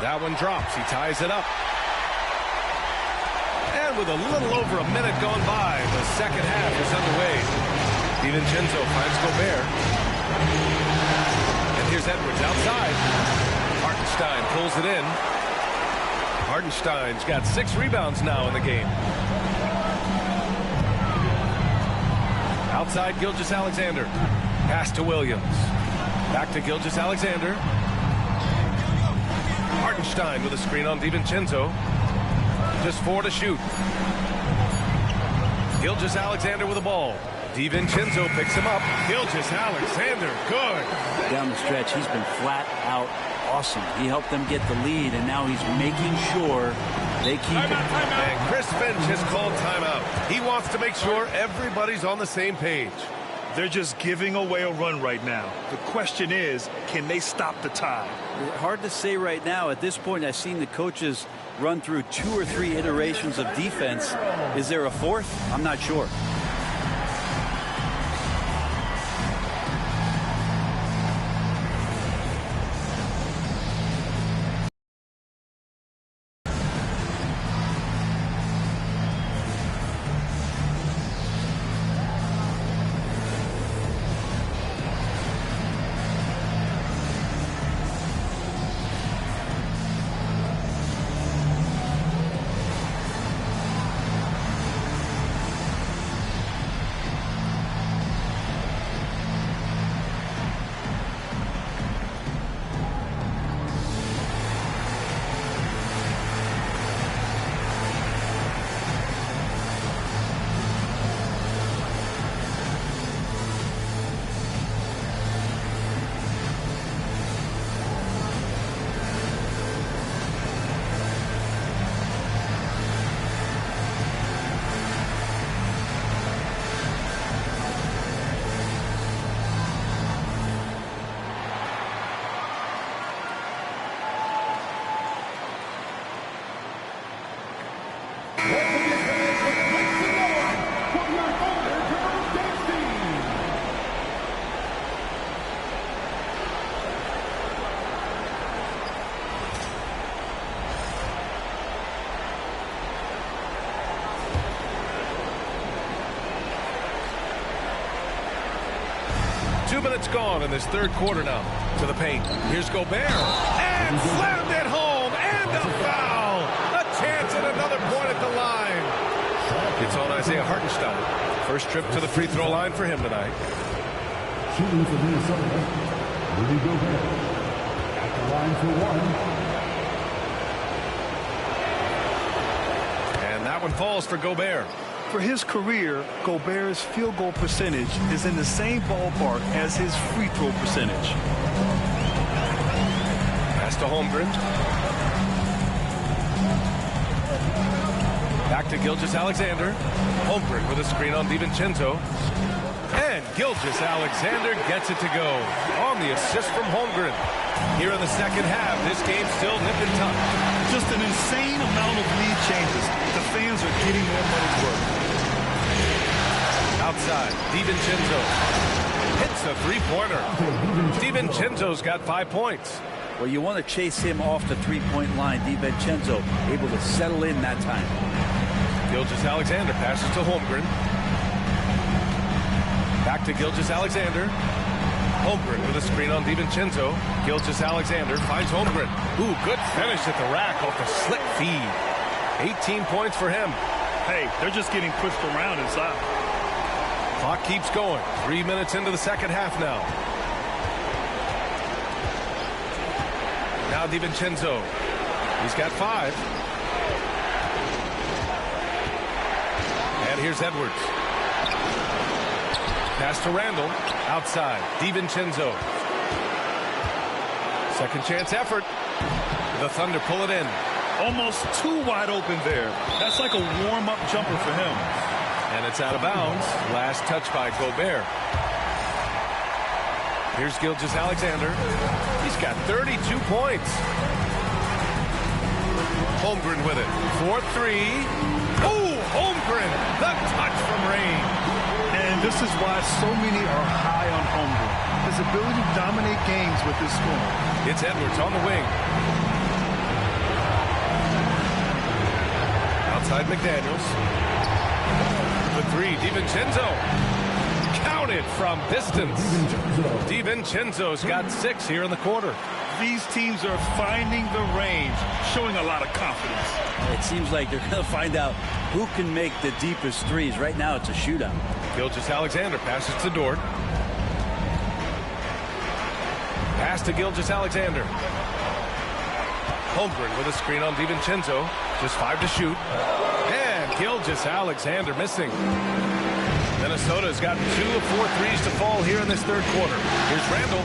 That one drops. He ties it up. And with a little over a minute gone by, the second half is underway. DiVincenzo finds Gobert. And here's Edwards outside. Hartenstein pulls it in. Hartenstein's got 6 rebounds now in the game. Outside Gilgeous-Alexander. Pass to Williams. Back to Gilgeous-Alexander. Hartenstein with a screen on DiVincenzo. Just 4 to shoot. Gilgeous-Alexander with the ball. DiVincenzo picks him up. Gilgeous-Alexander, good. Down the stretch, he's been flat out awesome. He helped them get the lead, and now he's making sure they keep it. And Chris Finch has called timeout. He wants to make sure everybody's on the same page. They're just giving away a run right now. The question is, can they stop the tide? Hard to say right now. At this point, I've seen the coaches run through 2 or 3 iterations of defense. Is there a 4th? I'm not sure. 2 minutes gone in this third quarter now. To the paint. Here's Gobert. And slammed it home. And a foul. A chance at another point at the line. It's on Isaiah Hartenstein. First trip to the free throw line for him tonight. Shooting for Minnesota, Rudy Gobert. At the line for one. And that one falls for Gobert. For his career, Gobert's field goal percentage is in the same ballpark as his free throw percentage. Pass to Holmgren. Back to Gilgeous-Alexander. Holmgren with a screen on DiVincenzo. And Gilgeous-Alexander gets it to go on the assist from Holmgren. Here in the second half, this game's still nip and tuck. Just an insane amount of lead changes. The fans are getting their money's worth. Outside, DiVincenzo hits a three-pointer. DiVincenzo's got 5 points. Well, you want to chase him off the three-point line. DiVincenzo able to settle in that time. Gilgeous-Alexander passes to Holmgren. Back to Gilgeous-Alexander. Holmgren with a screen on DiVincenzo. Gilgeous-Alexander finds Holmgren. Ooh, good finish at the rack off a slick feed. 18 points for him. Hey, they're just getting pushed around inside. Clock keeps going. 3 minutes into the second half now. Now DiVincenzo. He's got 5. And here's Edwards. Pass to Randall. Outside. DiVincenzo. Second chance effort. The Thunder pull it in. Almost too wide open there. That's like a warm-up jumper for him. And it's out of bounds. Last touch by Gobert. Here's Gilgeous-Alexander. He's got 32 points. Holmgren with it. 4-3. Oh, Holmgren. The touch from Rain. And this is why so many are high on Holmgren. His ability to dominate games with his scoring. It's Edwards on the wing. Outside McDaniels. The 3, DiVincenzo. Counted from distance. DiVincenzo's got 6 here in the quarter. These teams are finding the range, showing a lot of confidence. It seems like they're going to find out who can make the deepest threes. Right now, it's a shootout. Gilgeous-Alexander passes to Dort. Pass to Gilgeous-Alexander. Holmgren with a screen on DiVincenzo. Just 5 to shoot. And Gilgeous-Alexander missing. Minnesota's got 2 of 4 threes to fall here in this third quarter. Here's Randall.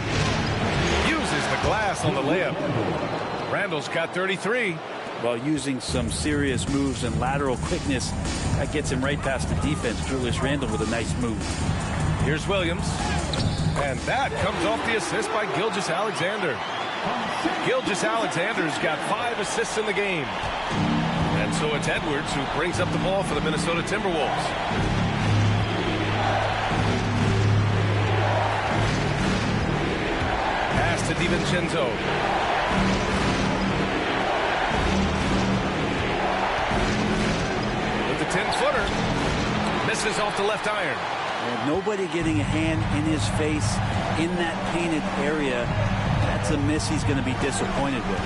Uses the glass on the layup. Randall's got 33. Well, using some serious moves and lateral quickness, that gets him right past the defense. Julius Randall with a nice move. Here's Williams. And that comes off the assist by Gilgeous-Alexander. Gilgeous-Alexander's got 5 assists in the game. And so it's Edwards who brings up the ball for the Minnesota Timberwolves. Pass to DiVincenzo. With the 10-footer. Misses off the left iron. And nobody getting a hand in his face in that painted area. That's a miss he's going to be disappointed with.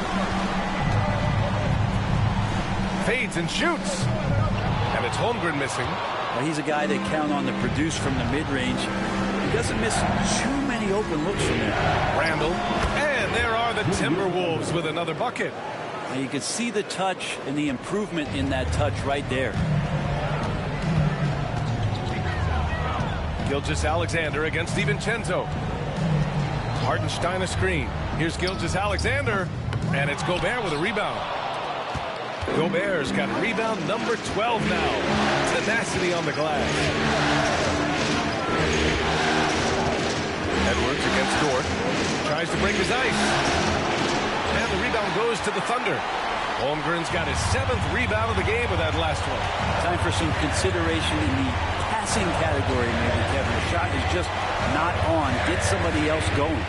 Fades and shoots. And it's Holmgren missing. Well, he's a guy they count on to produce from the mid-range. He doesn't miss too many open looks from there. Randall. And there are the Timberwolves with another bucket. Now you can see the touch and the improvement in that touch right there. Gilgeous-Alexander against DiVincenzo. Hartenstein a screen. Here's Gilgeous-Alexander. And it's Gobert with a rebound. Gobert's got rebound number 12 now. Tenacity on the glass. Edwards against Dort. Tries to break his ice. And the rebound goes to the Thunder. Holmgren's got his 7th rebound of the game with that last one. Time for some consideration in the passing category, maybe, Kevin. The shot is just not on. Get somebody else going.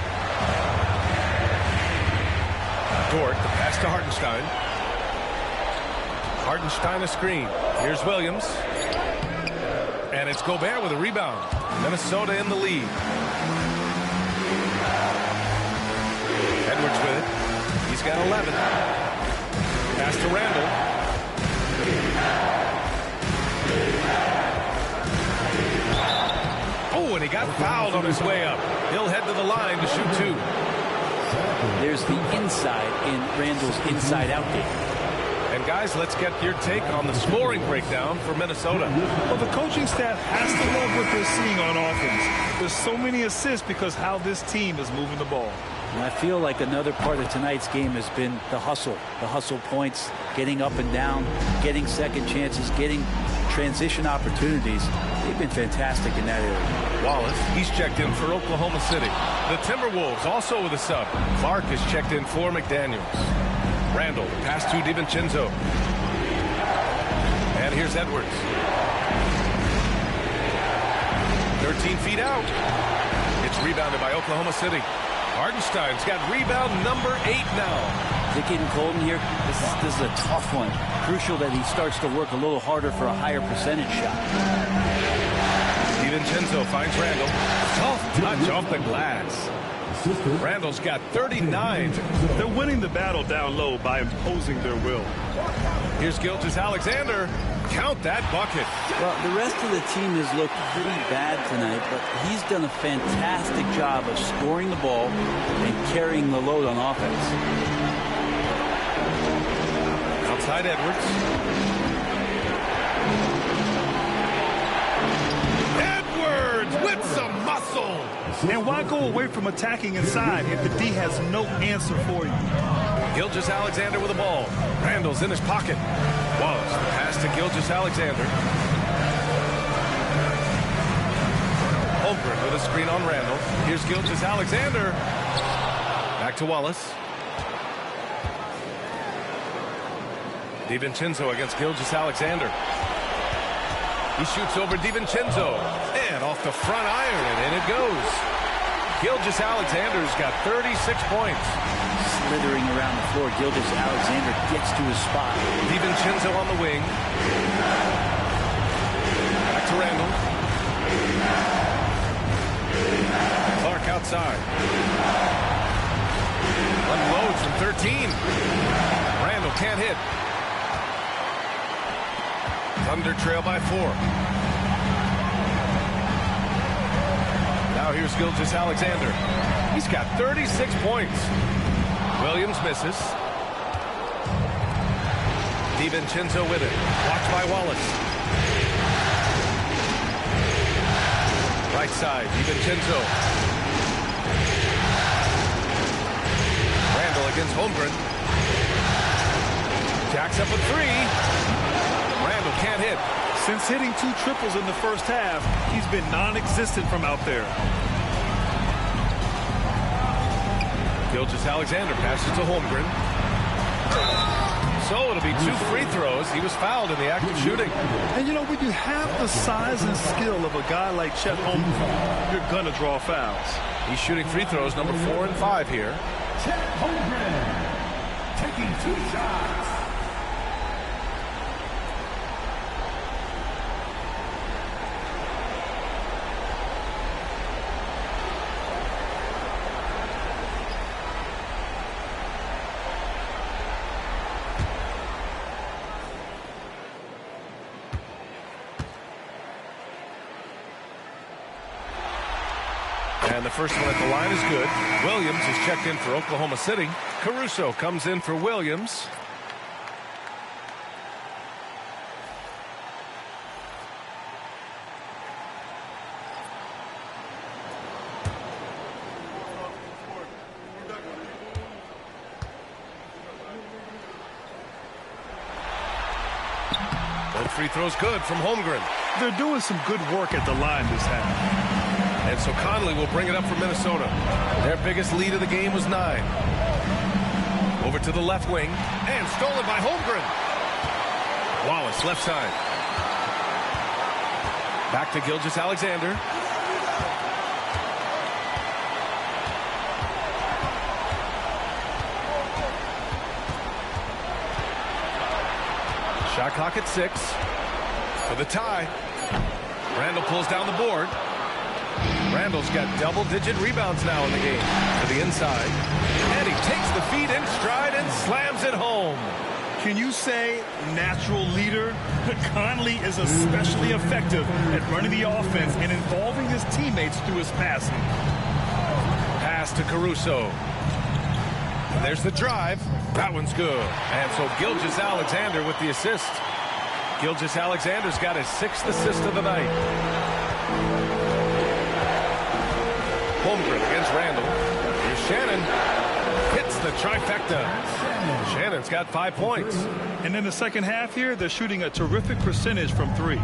Dort, the pass to Hartenstein. Hartenstein a screen. Here's Williams. And it's Gobert with a rebound. Minnesota in the lead. Edwards with it. He's got 11. Pass to Randall. Oh, and he got fouled on his way up. He'll head to the line to shoot 2. There's the inside in Randall's inside-out game. And guys, let's get your take on the scoring breakdown for Minnesota. Well, the coaching staff has to love what they're seeing on offense. There's so many assists because how this team is moving the ball. And I feel like another part of tonight's game has been the hustle points, getting up and down, getting second chances, getting transition opportunities. They've been fantastic in that area. Wallace, he's checked in for Oklahoma City. The Timberwolves also with a sub. Clark is checked in for McDaniels. Randall, pass to DiVincenzo. And here's Edwards. 13 feet out. It's rebounded by Oklahoma City. Hartenstein's got rebound number 8 now. Is it getting cold in here? This is a tough one. Crucial that he starts to work a little harder for a higher percentage shot. DiVincenzo finds Randall. Tough touch off the glass. Randall's got 39. They're winning the battle down low by imposing their will. Here's Gilgeous-Alexander. Count that bucket. Well, the rest of the team has looked pretty bad tonight, but he's done a fantastic job of scoring the ball and carrying the load on offense. Outside Edwards. Edwards with some muscle. And why go away from attacking inside if the D has no answer for you? Gilgeous-Alexander with the ball. Randall's in his pocket. Wallace, the pass to Gilgeous-Alexander. Holmgren with a screen on Randall. Here's Gilgeous-Alexander. Back to Wallace. DiVincenzo against Gilgeous-Alexander. He shoots over DiVincenzo. And off the front iron, and in it goes. Gilgeous-Alexander's got 36 points. Slithering around the floor, Gilgeous-Alexander gets to his spot. DiVincenzo on the wing. Back to Randall. Clark outside. Unloads from 13. Randall can't hit. Thunder trail by 4. Now here's Gilgeous-Alexander. He's got 36 points. Williams misses. DiVincenzo with it. Watched by Wallace. Right side, DiVincenzo. Randall against Holmgren. Jacks up a 3. Randall can't hit. Since hitting 2 triples in the first half, he's been non-existent from out there. Gilgeous-Alexander passes to Holmgren. So it'll be 2 free throws. He was fouled in the act of shooting. And you know, when you have the size and skill of a guy like Chet Holmgren, you're going to draw fouls. He's shooting free throws number 4 and 5 here. Chet Holmgren taking 2 shots. And the first one at the line is good. Williams is checked in for Oklahoma City. Caruso comes in for Williams. Both free throws good from Holmgren. They're doing some good work at the line this half. And so Conley will bring it up for Minnesota. Their biggest lead of the game was 9. Over to the left wing, and stolen by Holmgren. Wallace, left side. Back to Gilgeous-Alexander. Shot clock at 6. For the tie. Randall pulls down the board. Randall's got double-digit rebounds now in the game. To the inside. And he takes the feed in stride and slams it home. Can you say natural leader? Conley is especially effective at running the offense and involving his teammates through his passing. Pass to Caruso. There's the drive. That one's good. And so Gilgeous-Alexander with the assist. Gilgeous-Alexander's got his 6th assist of the night. Holmgren against Randall. Here's Shannon. Hits the trifecta. Shannon's got 5 points. And in the second half here, they're shooting a terrific percentage from 3.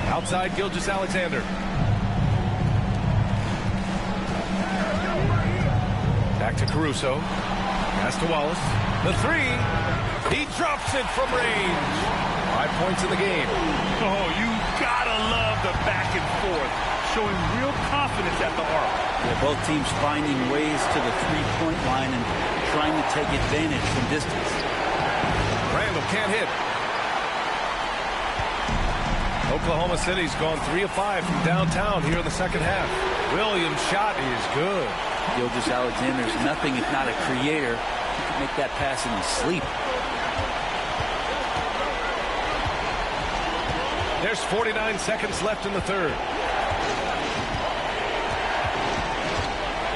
Outside Gilgeous-Alexander. Back to Caruso. Pass to Wallace. The 3. He drops it from range. 5 points in the game. Oh, you gotta love the back and forth. Showing real confidence at the arc. Yeah, both teams finding ways to the three-point line and trying to take advantage from distance. Randall can't hit. Oklahoma City's gone 3 of 5 from downtown here in the second half. Williams' shot is good. Gilgeous-Alexander's nothing if not a creator. He can make that pass in his sleep. There's 49 seconds left in the third.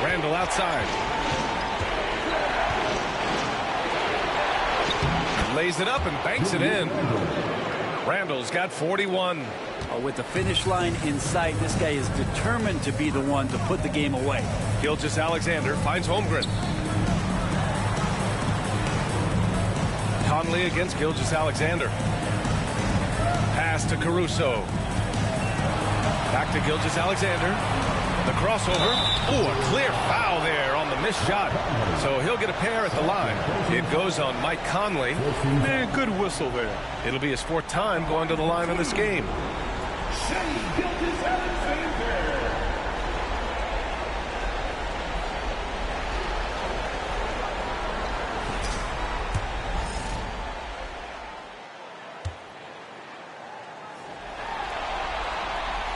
Randall outside. Lays it up and banks it in. Randall's got 41. With the finish line in sight, this guy is determined to be the one to put the game away. Gilgeous-Alexander finds Holmgren. Conley against Gilgeous-Alexander. Pass to Caruso. Back to Gilgeous-Alexander. The crossover. Oh, a clear foul there on the missed shot. So he'll get a pair at the line. It goes on Mike Conley. Man, good whistle there. It'll be his 4th time going to the line in this game.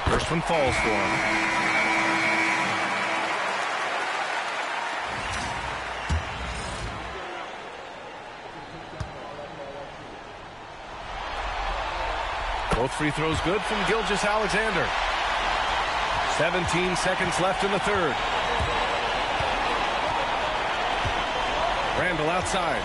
First one falls for him. Both free throws good from Gilgeous-Alexander. 17 seconds left in the third. Randall outside.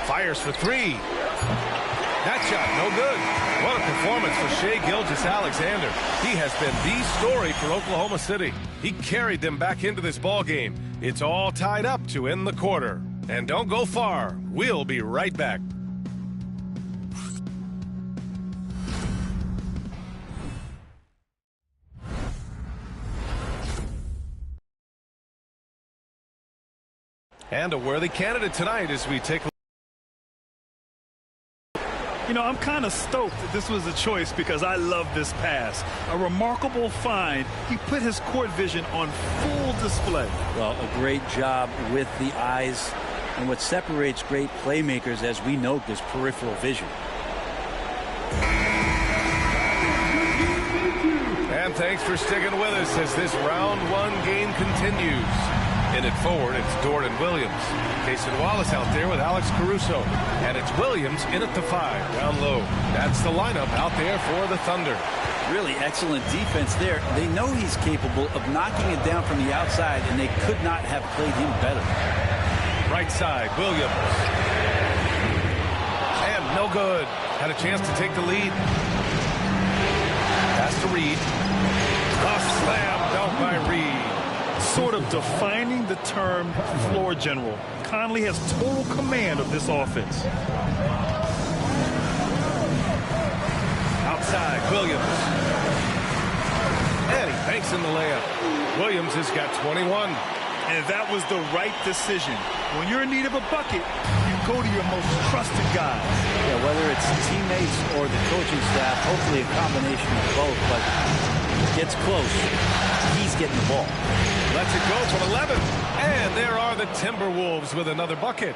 Fires for 3. That shot, no good. What a performance for Shai Gilgeous-Alexander. He has been the story for Oklahoma City. He carried them back into this ball game. It's all tied up to end the quarter. And don't go far. We'll be right back. And a worthy candidate tonight as we take a You know, I'm kind of stoked that this was a choice because I love this pass. A remarkable find. He put his court vision on full display. Well, a great job with the eyes. And what separates great playmakers, as we note, is peripheral vision. And thanks for sticking with us as this round 1 game continues. In it forward, it's Jordan Williams. Cason Wallace out there with Alex Caruso. And it's Williams in at the 5, down low. That's the lineup out there for the Thunder. Really excellent defense there. They know he's capable of knocking it down from the outside, and they could not have played him better. Right side, Williams. And no good. Had a chance to take the lead. Pass to Reed. A slam dunk by Reed. Sort of defining the term floor general. Conley has total command of this offense. Outside, Williams. And he banks in the layup. Williams has got 21. And that was the right decision. When you're in need of a bucket, you go to your most trusted guys. Yeah, whether it's teammates or the coaching staff, hopefully a combination of both, but gets close. He's getting the ball. Lets it go from 11. And there are the Timberwolves with another bucket.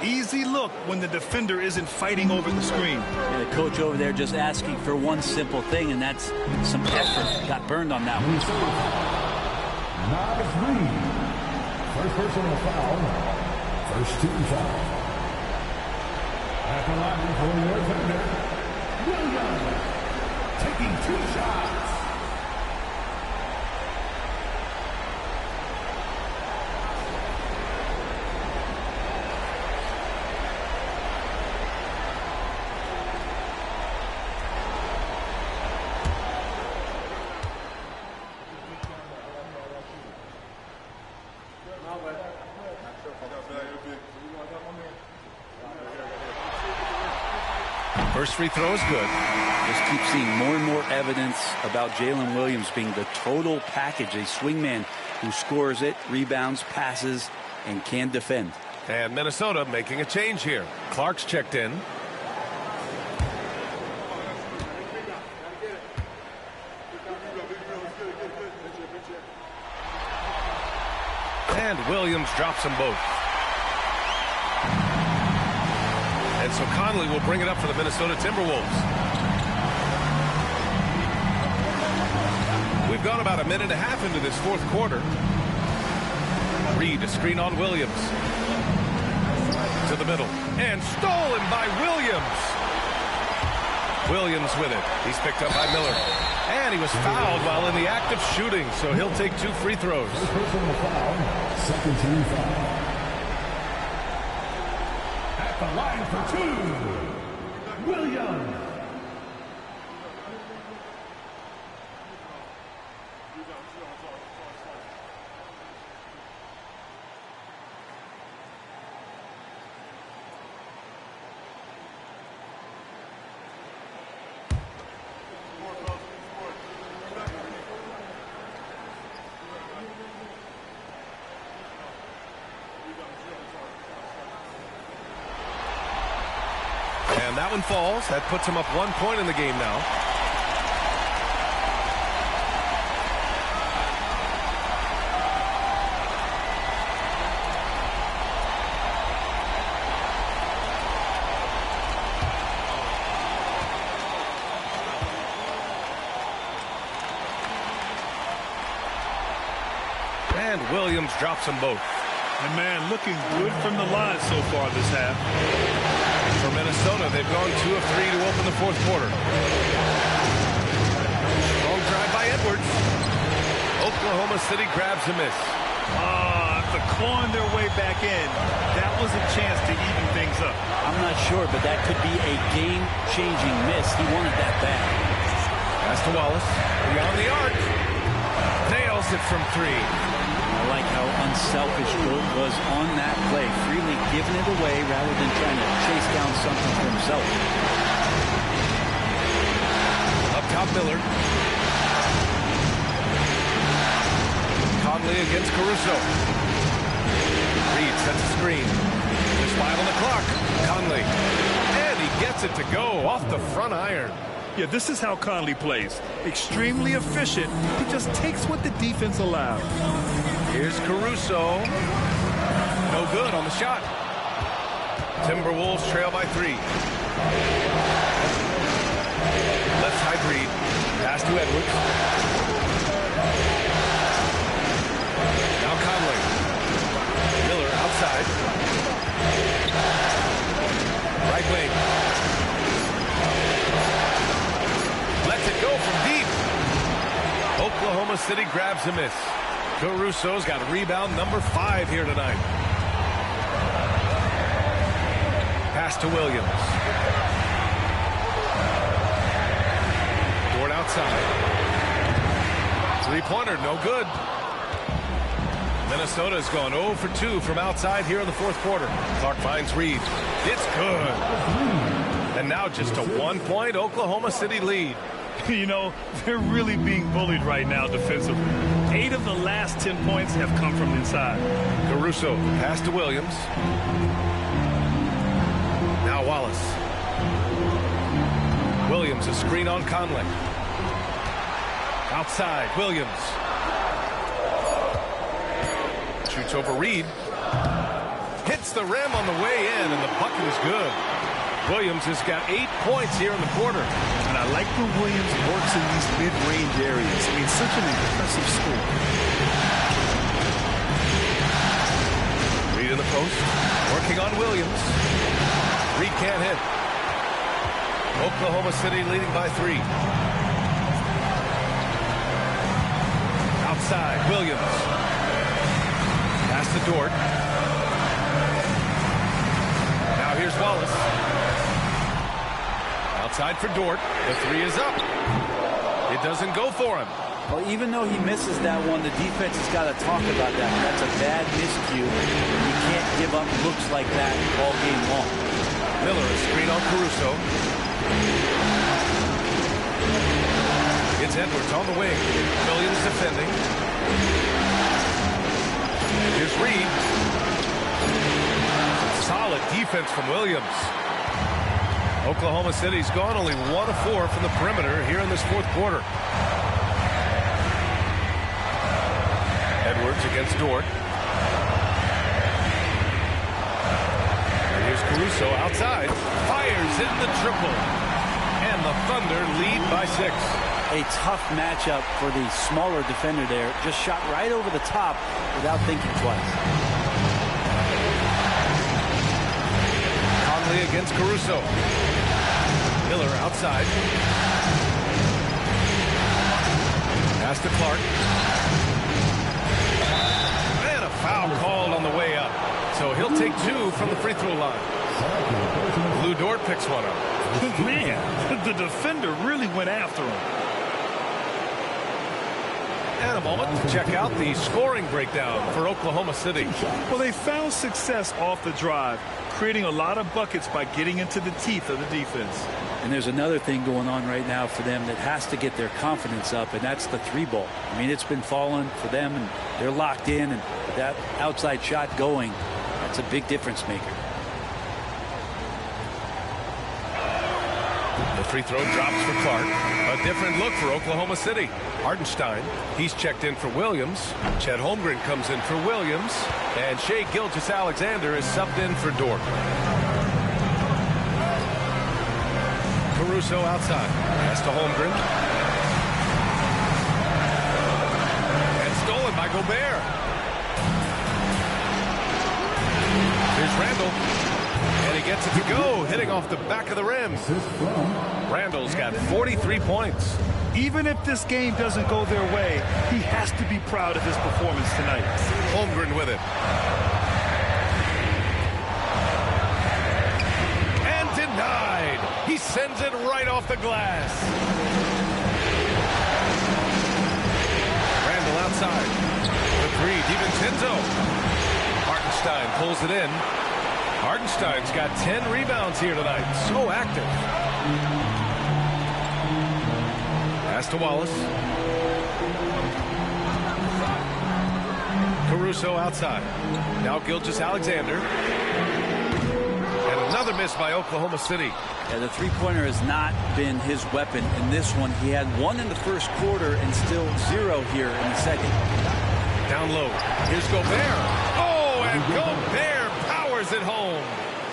Easy look when the defender isn't fighting over the screen. And the coach over there just asking for one simple thing, and that's some effort. Got burned on that one. First personal foul. First team foul. At the line for your defender, Williams, taking 2 shots. First free throw is good. Just keep seeing more and more evidence about Jalen Williams being the total package, a swingman who scores it, rebounds, passes, and can defend. And Minnesota making a change here. Clark's checked in. And Williams drops them both. And so Conley will bring it up for the Minnesota Timberwolves. We've gone about a minute and a half into this fourth quarter. Reed, a screen on Williams. To the middle. And stolen by Williams. Williams with it. He's picked up by Miller. And he was fouled while in the act of shooting, so he'll take 2 free throws. Personal foul. Second team foul. At the line for 2, Williams. And that one falls. That puts him up 1 point in the game now. And Williams drops them both. And man, looking good from the line so far this half. For Minnesota, they've gone 2 of 3 to open the fourth quarter. Strong drive by Edwards. Oklahoma City grabs a miss. After clawing their way back in, that was a chance to even things up. I'm not sure, but that could be a game-changing miss. He wanted that bad. Pass to Wallace. Beyond the arc. Nails it from 3. I like how unselfish Gold was on that play, freely giving it away rather than trying to chase down something for himself. Up top, Miller. Conley against Caruso. Reed sets a screen. There's 5 on the clock. Conley. And he gets it to go off the front iron. Yeah, this is how Conley plays. Extremely efficient. He just takes what the defense allows. Here's Caruso. No good on the shot. Timberwolves trail by 3. Left side Reed. Pass to Edwards. Now Conley. Miller outside. Right wing. Lets it go from deep. Oklahoma City grabs a miss. Caruso's got rebound number 5 here tonight. Pass to Williams. Dort outside. 3-pointer, no good. Minnesota's gone 0 for 2 from outside here in the fourth quarter. Clark finds Reed. It's good. And now just a 1-point Oklahoma City lead. You know, they're really being bullied right now defensively. 8 of the last 10 points have come from inside. Caruso, pass to Williams. Now Wallace. Williams, a screen on Conley. Outside, Williams. Shoots over Reed. Hits the rim on the way in, and the bucket is good. Williams has got 8 points here in the quarter. And I like when Williams works in these mid-range areas. I mean, such an impressive score. Reed in the post. Working on Williams. Reed can't hit. Oklahoma City leading by 3. Outside, Williams. Pass to Dort. Now here's Wallace. Outside for Dort. The 3 is up. It doesn't go for him. Well, even though he misses that one, the defense has got to talk about that. That's a bad miscue. You can't give up looks like that all game long. Miller, a screen on Caruso. It's Edwards on the wing. Williams defending. Here's Reed. Solid defense from Williams. Oklahoma City's gone only 1 of 4 from the perimeter here in this fourth quarter. Edwards against Dort. And here's Caruso outside. Fires in the triple. And the Thunder lead by 6. A tough matchup for the smaller defender there. Just shot right over the top without thinking twice. Conley against Caruso. Miller outside. Pass to Clark. And a foul called on the way up. So he'll take 2 from the free throw line. Lou Dort picks one up. Man, the defender really went after him. And a moment to check out the scoring breakdown for Oklahoma City. Well, they found success off the drive, creating a lot of buckets by getting into the teeth of the defense. And there's another thing going on right now for them that has to get their confidence up, and that's the 3-ball. I mean, it's been falling for them, and they're locked in, and that outside shot going, that's a big difference maker. The free throw drops for Clark. A different look for Oklahoma City. Hartenstein, he's checked in for Williams. Chet Holmgren comes in for Williams. And Shai Gilgeous-Alexander is subbed in for Dort. Caruso outside. Pass to Holmgren. And stolen by Gobert. Here's Randall. And he gets it to go, hitting off the back of the rim. Randall's got 43 points. Even if this game doesn't go their way, he has to be proud of his performance tonight. Holmgren with it. And denied. He sends it right off the glass. Randall outside. The 3, DiVincenzo. Hartenstein pulls it in. Hartenstein's got 10 rebounds here tonight. So active. Pass to Wallace. Caruso outside. Now Gilgeous-Alexander. And another miss by Oklahoma City. Yeah, the three-pointer has not been his weapon in this one. He had 1 in the first quarter and still 0 here in the second. Down low. Here's Gobert. Oh, and Gobert powers it home.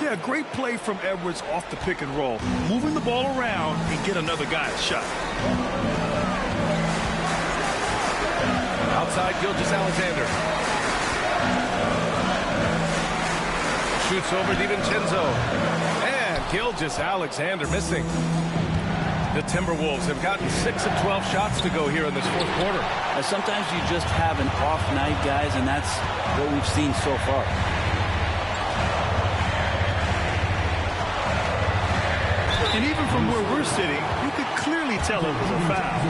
Yeah, great play from Edwards off the pick and roll. Moving the ball around and get another guy a shot. Outside, Gilgeous-Alexander. Shoots over DiVincenzo. And Gilgeous-Alexander missing. The Timberwolves have gotten 6 of 12 shots to go here in this fourth quarter. Sometimes you just have an off night, guys, and that's what we've seen so far. And even from where we're sitting, you could clearly tell it was a foul.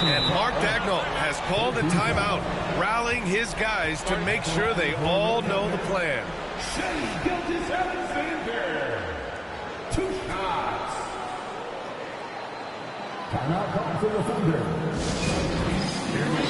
And Mark Dagnall has called a timeout, rallying his guys to make sure they all know the plan. Timeout call for the Thunder. Here we go.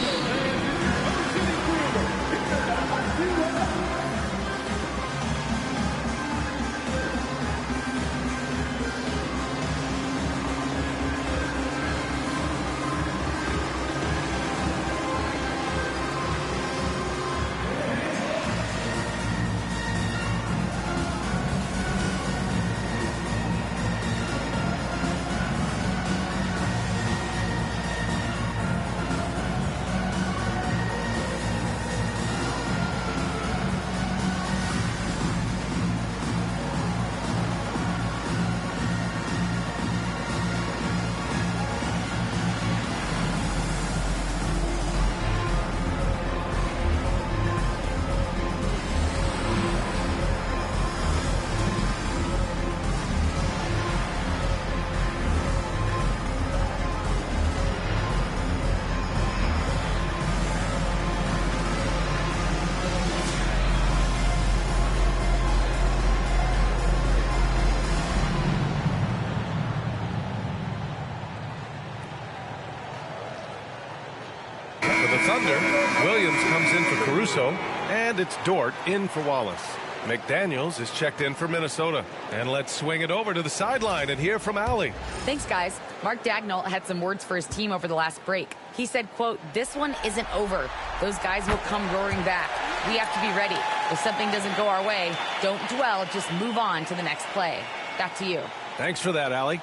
Thunder, Williams comes in for Caruso, and it's Dort in for Wallace. McDaniels is checked in for Minnesota. And let's swing it over to the sideline and hear from Allie. Thanks, guys. Mark Dagnall had some words for his team over the last break. He said, quote, "This one isn't over. Those guys will come roaring back. We have to be ready. If something doesn't go our way, don't dwell, just move on to the next play." Back to you. Thanks for that, Allie.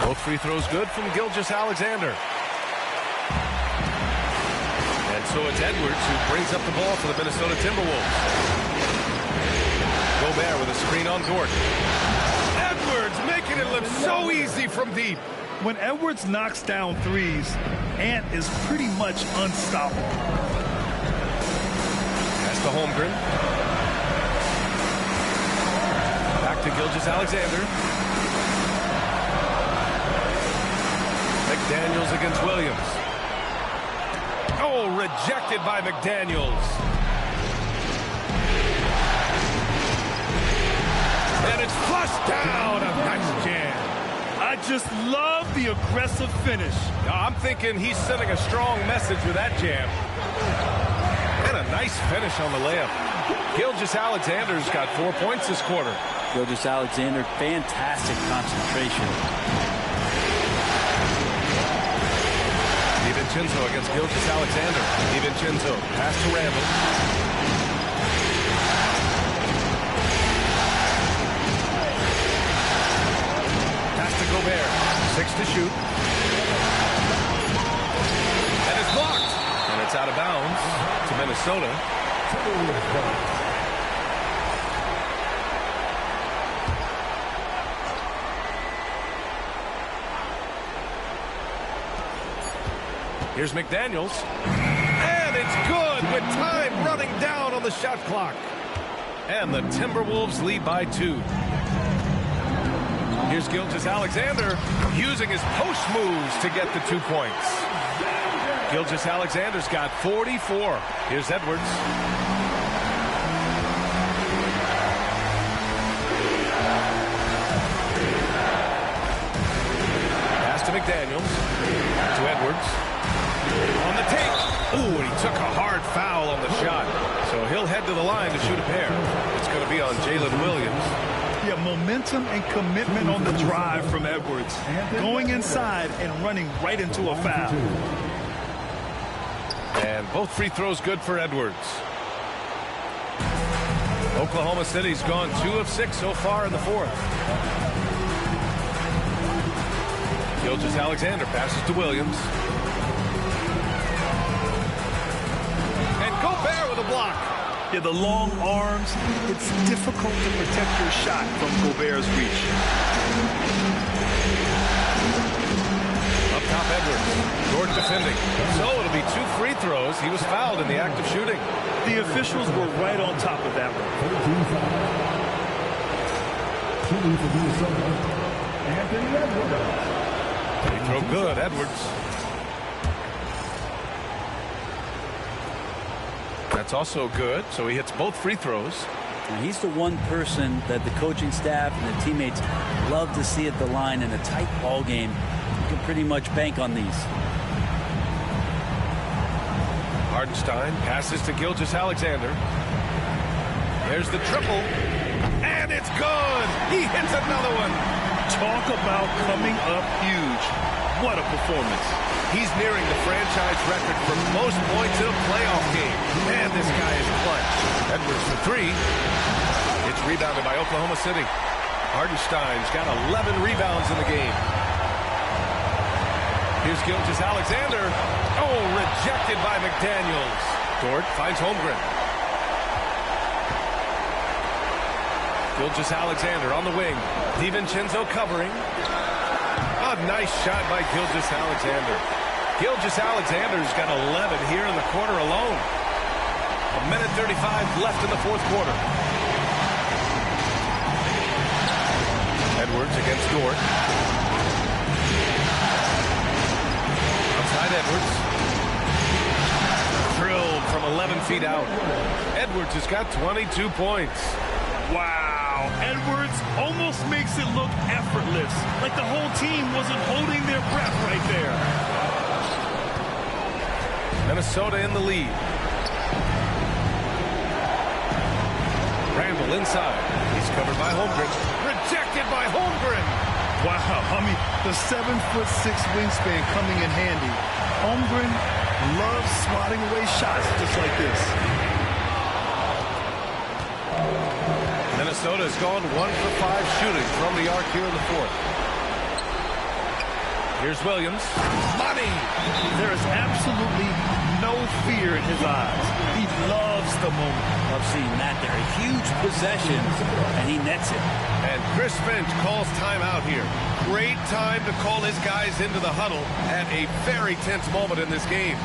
Both free throws good from Gilgeous-Alexander. And so it's Edwards who brings up the ball for the Minnesota Timberwolves. Gobert with a screen on Dort. Edwards making it look so easy from deep. When Edwards knocks down threes, Ant is pretty much unstoppable. That's the Holmgren. Back to Gilgeous-Alexander. McDaniels against Williams. Oh, rejected by McDaniels. And it's flushed down. A nice jam. I just love the aggressive finish. I'm thinking he's sending a strong message with that jam. And a nice finish on the layup. Gilgeous-Alexander's got 4 points this quarter. Gilgeous-Alexander, fantastic concentration. DiVincenzo against Gilgeous-Alexander. DiVincenzo pass to Randall. Pass to Gobert. 6 to shoot. And it's blocked. And it's out of bounds to Minnesota. Here's McDaniels. And it's good with time running down on the shot clock. And the Timberwolves lead by 2. Here's Gilgeous-Alexander using his post moves to get the 2 points. Gilgeous-Alexander's got 44. Here's Edwards. Pass to McDaniels. To Edwards. On the take. Ooh, and he took a hard foul on the shot. So he'll head to the line to shoot a pair. It's going to be on Jalen Williams. Yeah, momentum and commitment on the drive from Edwards. Going inside and running right into a foul. And both free throws good for Edwards. Oklahoma City's gone 2 of 6 so far in the 4th. Gilgeous-Alexander passes to Williams. And Gobert with a block. Yeah, the long arms, it's difficult to protect your shot from Gobert's reach. Up top, Edwards. Dort defending. So it'll be 2 free throws. He was fouled in the act of shooting. The officials were right on top of that one. Free throw good, Edwards. That's also good. So he hits both free throws. And he's the one person that the coaching staff and the teammates love to see at the line in a tight ball game. You can pretty much bank on these. Hardenstein passes to Gilgeous-Alexander. There's the triple. And it's good. He hits another one. Talk about coming up huge. What a performance. He's nearing the franchise record for most points in a playoff game. Man, this guy is clutch. Edwards for three. It's rebounded by Oklahoma City. Hardenstein's got 11 rebounds in the game. Here's Gilgeous-Alexander. Oh, rejected by McDaniels. Dort finds Holmgren. Gilgeous-Alexander on the wing. DiVincenzo covering. A nice shot by Gilgeous-Alexander. Gilgeous-Alexander's got 11 here in the quarter alone. 1:35 left in the fourth quarter. Edwards against Dort. Outside Edwards. Drilled from 11 feet out. Edwards has got 22 points. Wow. Edwards almost makes it look effortless, like the whole team wasn't holding their breath right there. Minnesota in the lead. Randall inside. He's covered by Holmgren. Rejected by Holmgren. Wow, I mean, the 7'6" wingspan coming in handy. Holmgren loves swatting away shots just like this. Minnesota's gone 1 for 5 shooting from the arc here in the fourth. Here's Williams. Money! There is absolutely no fear in his eyes. He loves the moment. Love seeing that. They're a huge possession, and he nets it. And Chris Finch calls timeout here. Great time to call his guys into the huddle at a very tense moment in this game.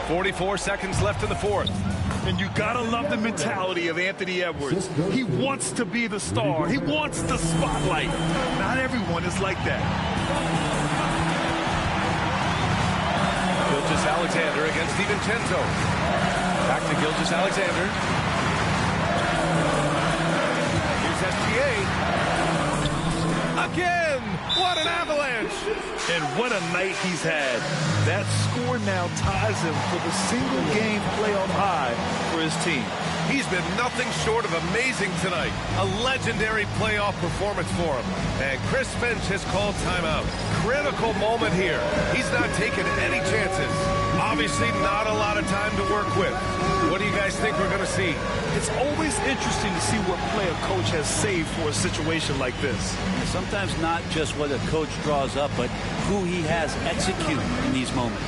.44 seconds left in the fourth. And you gotta love the mentality of Anthony Edwards. He wants to be the star. He wants the spotlight. Not everyone is like that. Gilgeous-Alexander against DiVincenzo. Back to Gilgeous-Alexander. Here's SGA. Again! What an avalanche! And what a night he's had. That score now ties him for the single-game playoff high for his team. He's been nothing short of amazing tonight. A legendary playoff performance for him. And Chris Finch has called timeout. Critical moment here. He's not taking any chances. Obviously not a lot of time to work with. What do you guys think we're going to see? It's always interesting to see what play a coach has saved for a situation like this. And sometimes not just what a coach draws up, but who he has execute in these moments.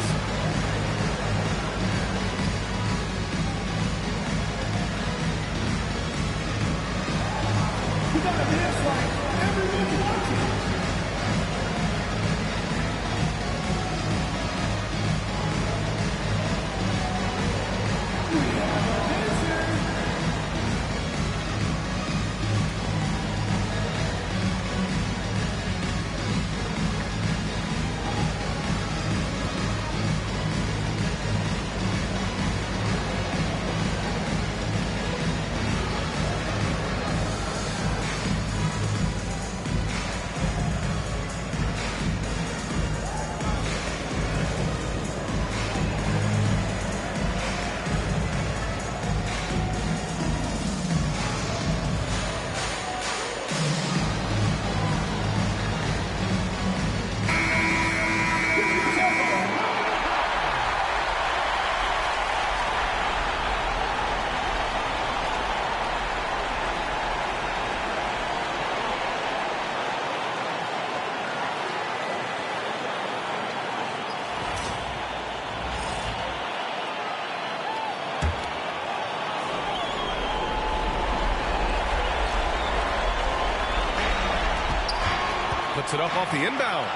Puts it up off the inbound.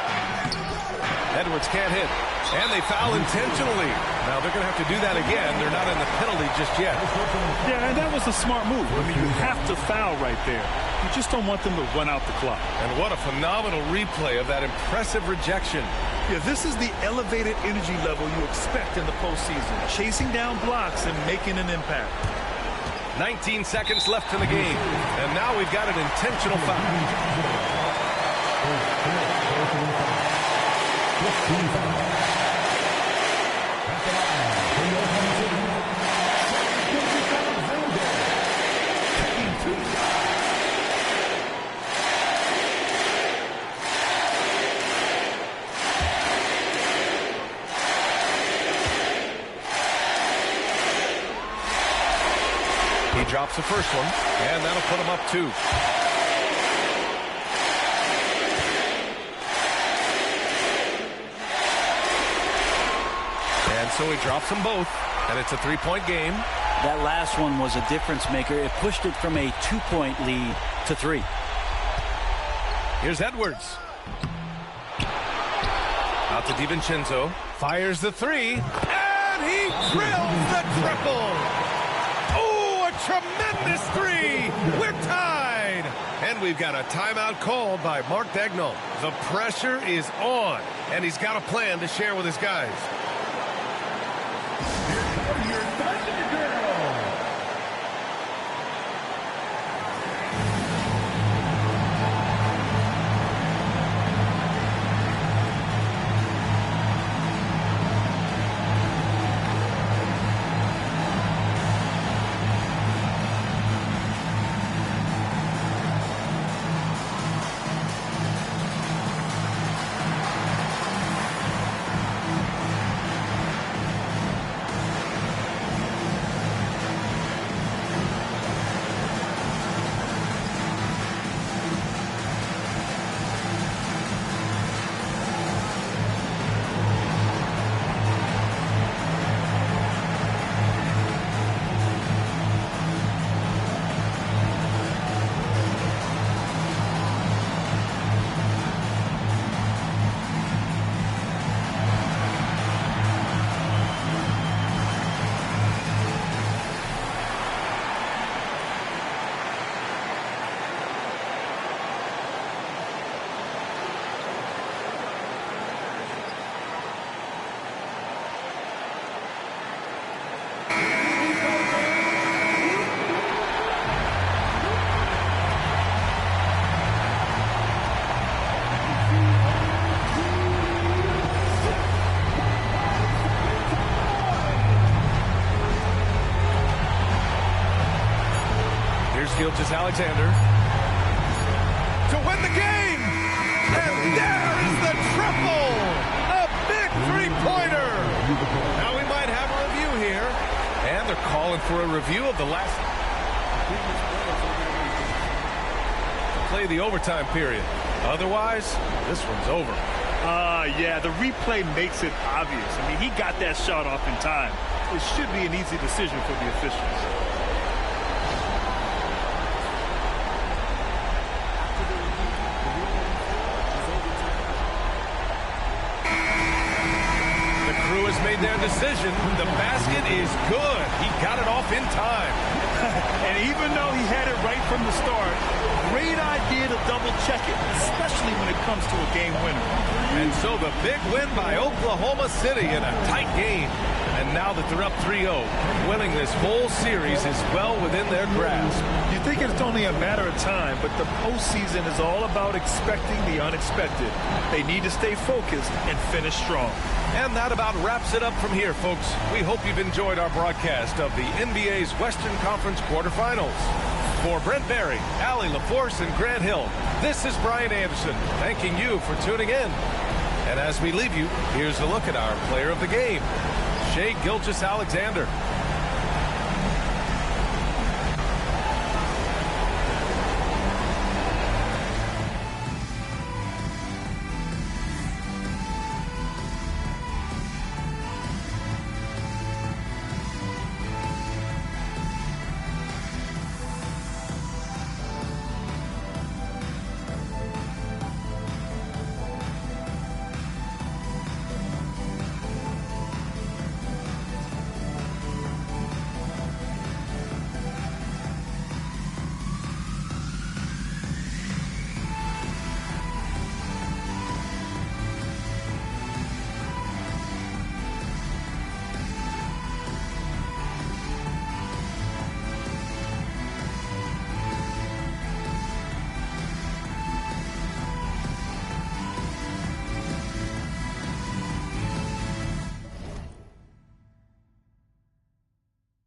Edwards can't hit. And they foul intentionally. Now they're going to have to do that again. They're not in the penalty just yet. Yeah, and that was a smart move. I mean, you have to foul right there. You just don't want them to run out the clock. And what a phenomenal replay of that impressive rejection. Yeah, this is the elevated energy level you expect in the postseason. Chasing down blocks and making an impact. 19 seconds left in the game. And now we've got an intentional foul. He drops the first one, and that'll put him up 2. And so he drops them both, and it's a 3-point game. That last one was a difference maker. It pushed it from a 2-point lead to 3. Here's Edwards. Out to DiVincenzo. Fires the 3, and he drills the triple. Oh, a tremendous 3. We're tied. And we've got a timeout called by Mark Daigneault. The pressure is on, and he's got a plan to share with his guys. Gilgeous-Alexander to win the game. And there is the triple. A big three-pointer. Now we might have a review here. And they're calling for a review of the last. Play the overtime period. Otherwise, this one's over. Yeah, the replay makes it obvious. I mean, he got that shot off in time. It should be an easy decision for the officials. Made their decision. The basket is good. He got it off in time. And even though he had it right from the start, great idea to double check it, especially when it comes to a game winner. And so the big win by Oklahoma City in a tight game. And now that they're up 3-0, winning this whole series is well within their grasp. You think it's only a matter of time, but the postseason is all about expecting the unexpected. They need to stay focused and finish strong. And that about wraps it up from here, folks. We hope you've enjoyed our broadcast of the NBA's Western Conference quarterfinals. For Brent Barry, Allie LaForce, and Grant Hill, this is Brian Anderson, thanking you for tuning in. And as we leave you, here's a look at our player of the game, Shai Gilgeous-Alexander.